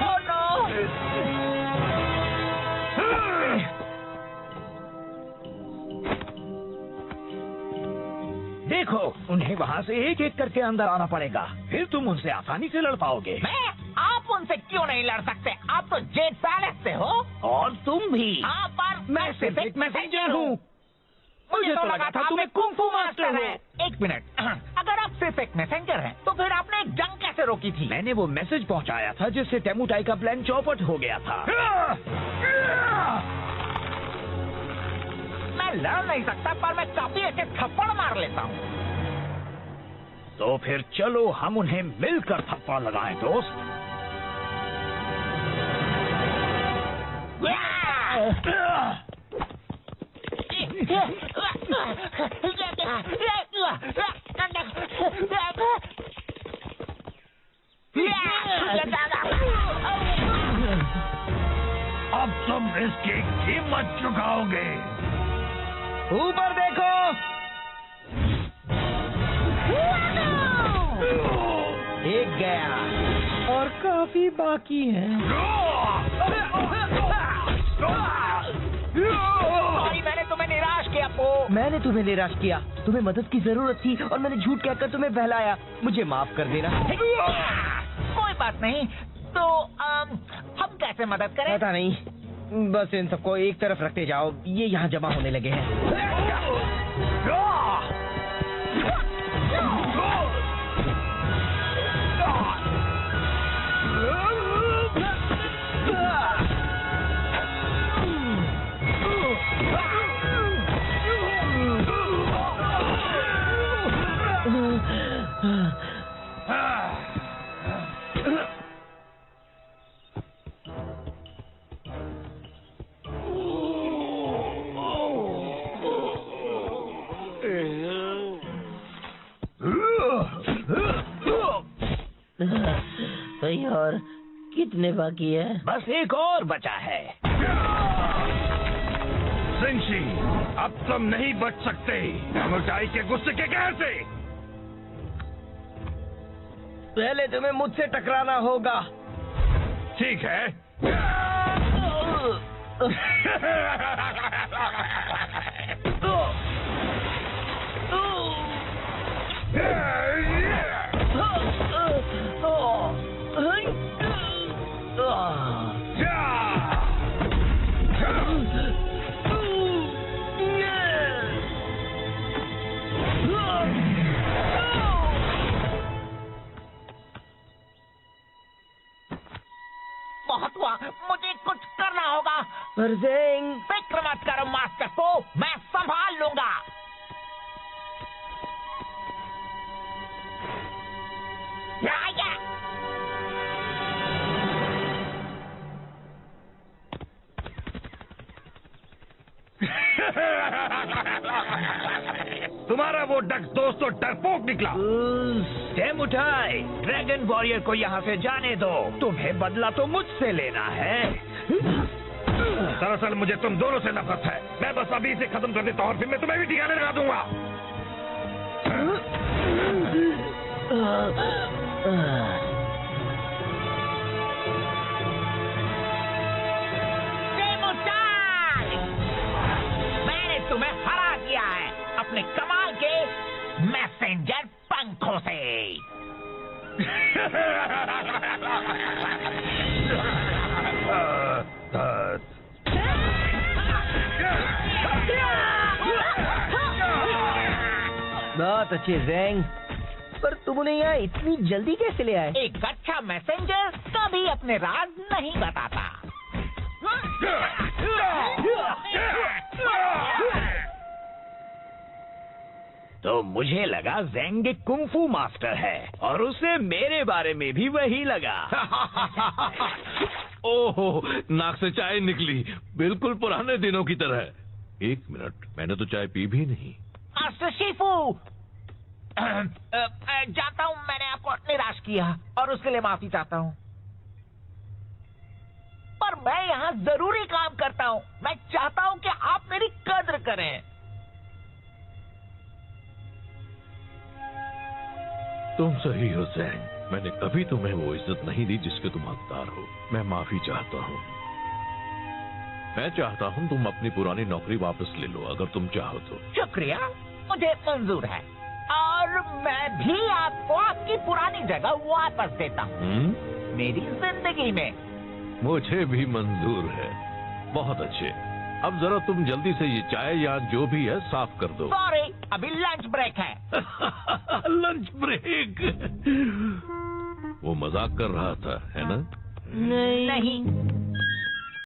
Oh no! देखो, उन्हें वहाँ से एक एक करके अंदर आना पड़ेगा, फिर तुम उनसे आसानी से लड़ पाओगे। आप उनसे क्यों नहीं लड़ सकते? आप तो जेड पैलेस से हो। और तुम भी। हाँ, पर मैं सिर्फ एक मैसेंजर हूँ। मुझे तो लगा था तुम्हें कुंफू मास्टर हो। है। एक मिनट, अगर आप सिर्फ एक मैसेंजर हैं, तो फिर आपने एक जंग कैसे रोकी थी? मैंने वो मैसेज पहुँचाया था जिससे टेमुटाई का प्लान चौपट हो गया था। मैं लड़ नहीं सकता, पर मैं काफी अच्छे थप्पड़ मार लेता हूँ। तो फिर चलो हम उन्हें मिलकर थप्पड़ लगाएं, दोस्त। अब तुम इसकी कीमत चुकाओगे। ऊपर देखो। एक गया और काफी बाकी है। सॉरी, मैंने तुम्हें निराश किया पो। मैंने तुम्हें निराश किया। तुम्हें मदद की जरूरत थी और मैंने झूठ कहकर तुम्हें बहलाया। मुझे माफ कर देना। कोई बात नहीं। तो हम कैसे मदद करें? पता नहीं, बस इन सबको एक तरफ रखते जाओ। ये यहाँ जमा होने लगे हैं। सही, और कितने बाकी है? बस एक और बचा है। जिंगशी, अब तुम नहीं बच सकते टेमुटाई के गुस्से के कहर से। पहले तुम्हें मुझसे टकराना होगा। ठीक है। बहुत हुआ, मुझे कुछ करना होगा। परजेंग, फिक्र मत करो मास्टर को, मैं संभाल लूंगा। तुम्हारा वो डक दोस्त तो डरपोक निकला। स्टेम उठाए, ड्रैगन वॉरियर को यहाँ से जाने दो। तुम्हें बदला तो मुझसे लेना है। दरअसल मुझे तुम दोनों से नफरत है। मैं बस अभी इसे खत्म कर देता हूँ और फिर मैं तुम्हें भी ठिकाने लगा दूंगा। मैंने तुम्हें हरा दिया है अपने कमाल के मैसेंजर पंखों से। बहुत अच्छे ज़ैंग, पर तुम उन्हें यहाँ इतनी जल्दी कैसे ले आए? एक अच्छा मैसेंजर कभी अपने राज नहीं बताता। तो मुझे लगा ज़ेंग एक कुंफू मास्टर है और उसे मेरे बारे में भी वही लगा। ओहो, नाक से चाय निकली, बिल्कुल पुराने दिनों की तरह। 1 मिनट, मैंने तो चाय पी भी नहीं। मास्टर शिफू, जानता हूँ मैंने आपको निराश किया और उसके लिए माफी चाहता हूँ, पर मैं यहाँ जरूरी काम करता हूँ। मैं चाहता हूँ कि आप मेरी कद्र करें। तुम सही हो ज़ैंग, मैंने कभी तुम्हें वो इज्जत नहीं दी जिसके तुम हकदार हो। मैं माफी चाहता हूँ। मैं चाहता हूँ तुम अपनी पुरानी नौकरी वापस ले लो, अगर तुम चाहो तो। शुक्रिया, मुझे मंजूर है और मैं भी आपको आपकी पुरानी जगह वापस देता हूँ मेरी जिंदगी में। मुझे भी मंजूर है। बहुत अच्छे, अब जरा तुम जल्दी से ये चाय या जो भी है साफ कर दो। सॉरी, अभी लंच ब्रेक है। Lunch break? वो मजाक कर रहा था, है ना? नहीं।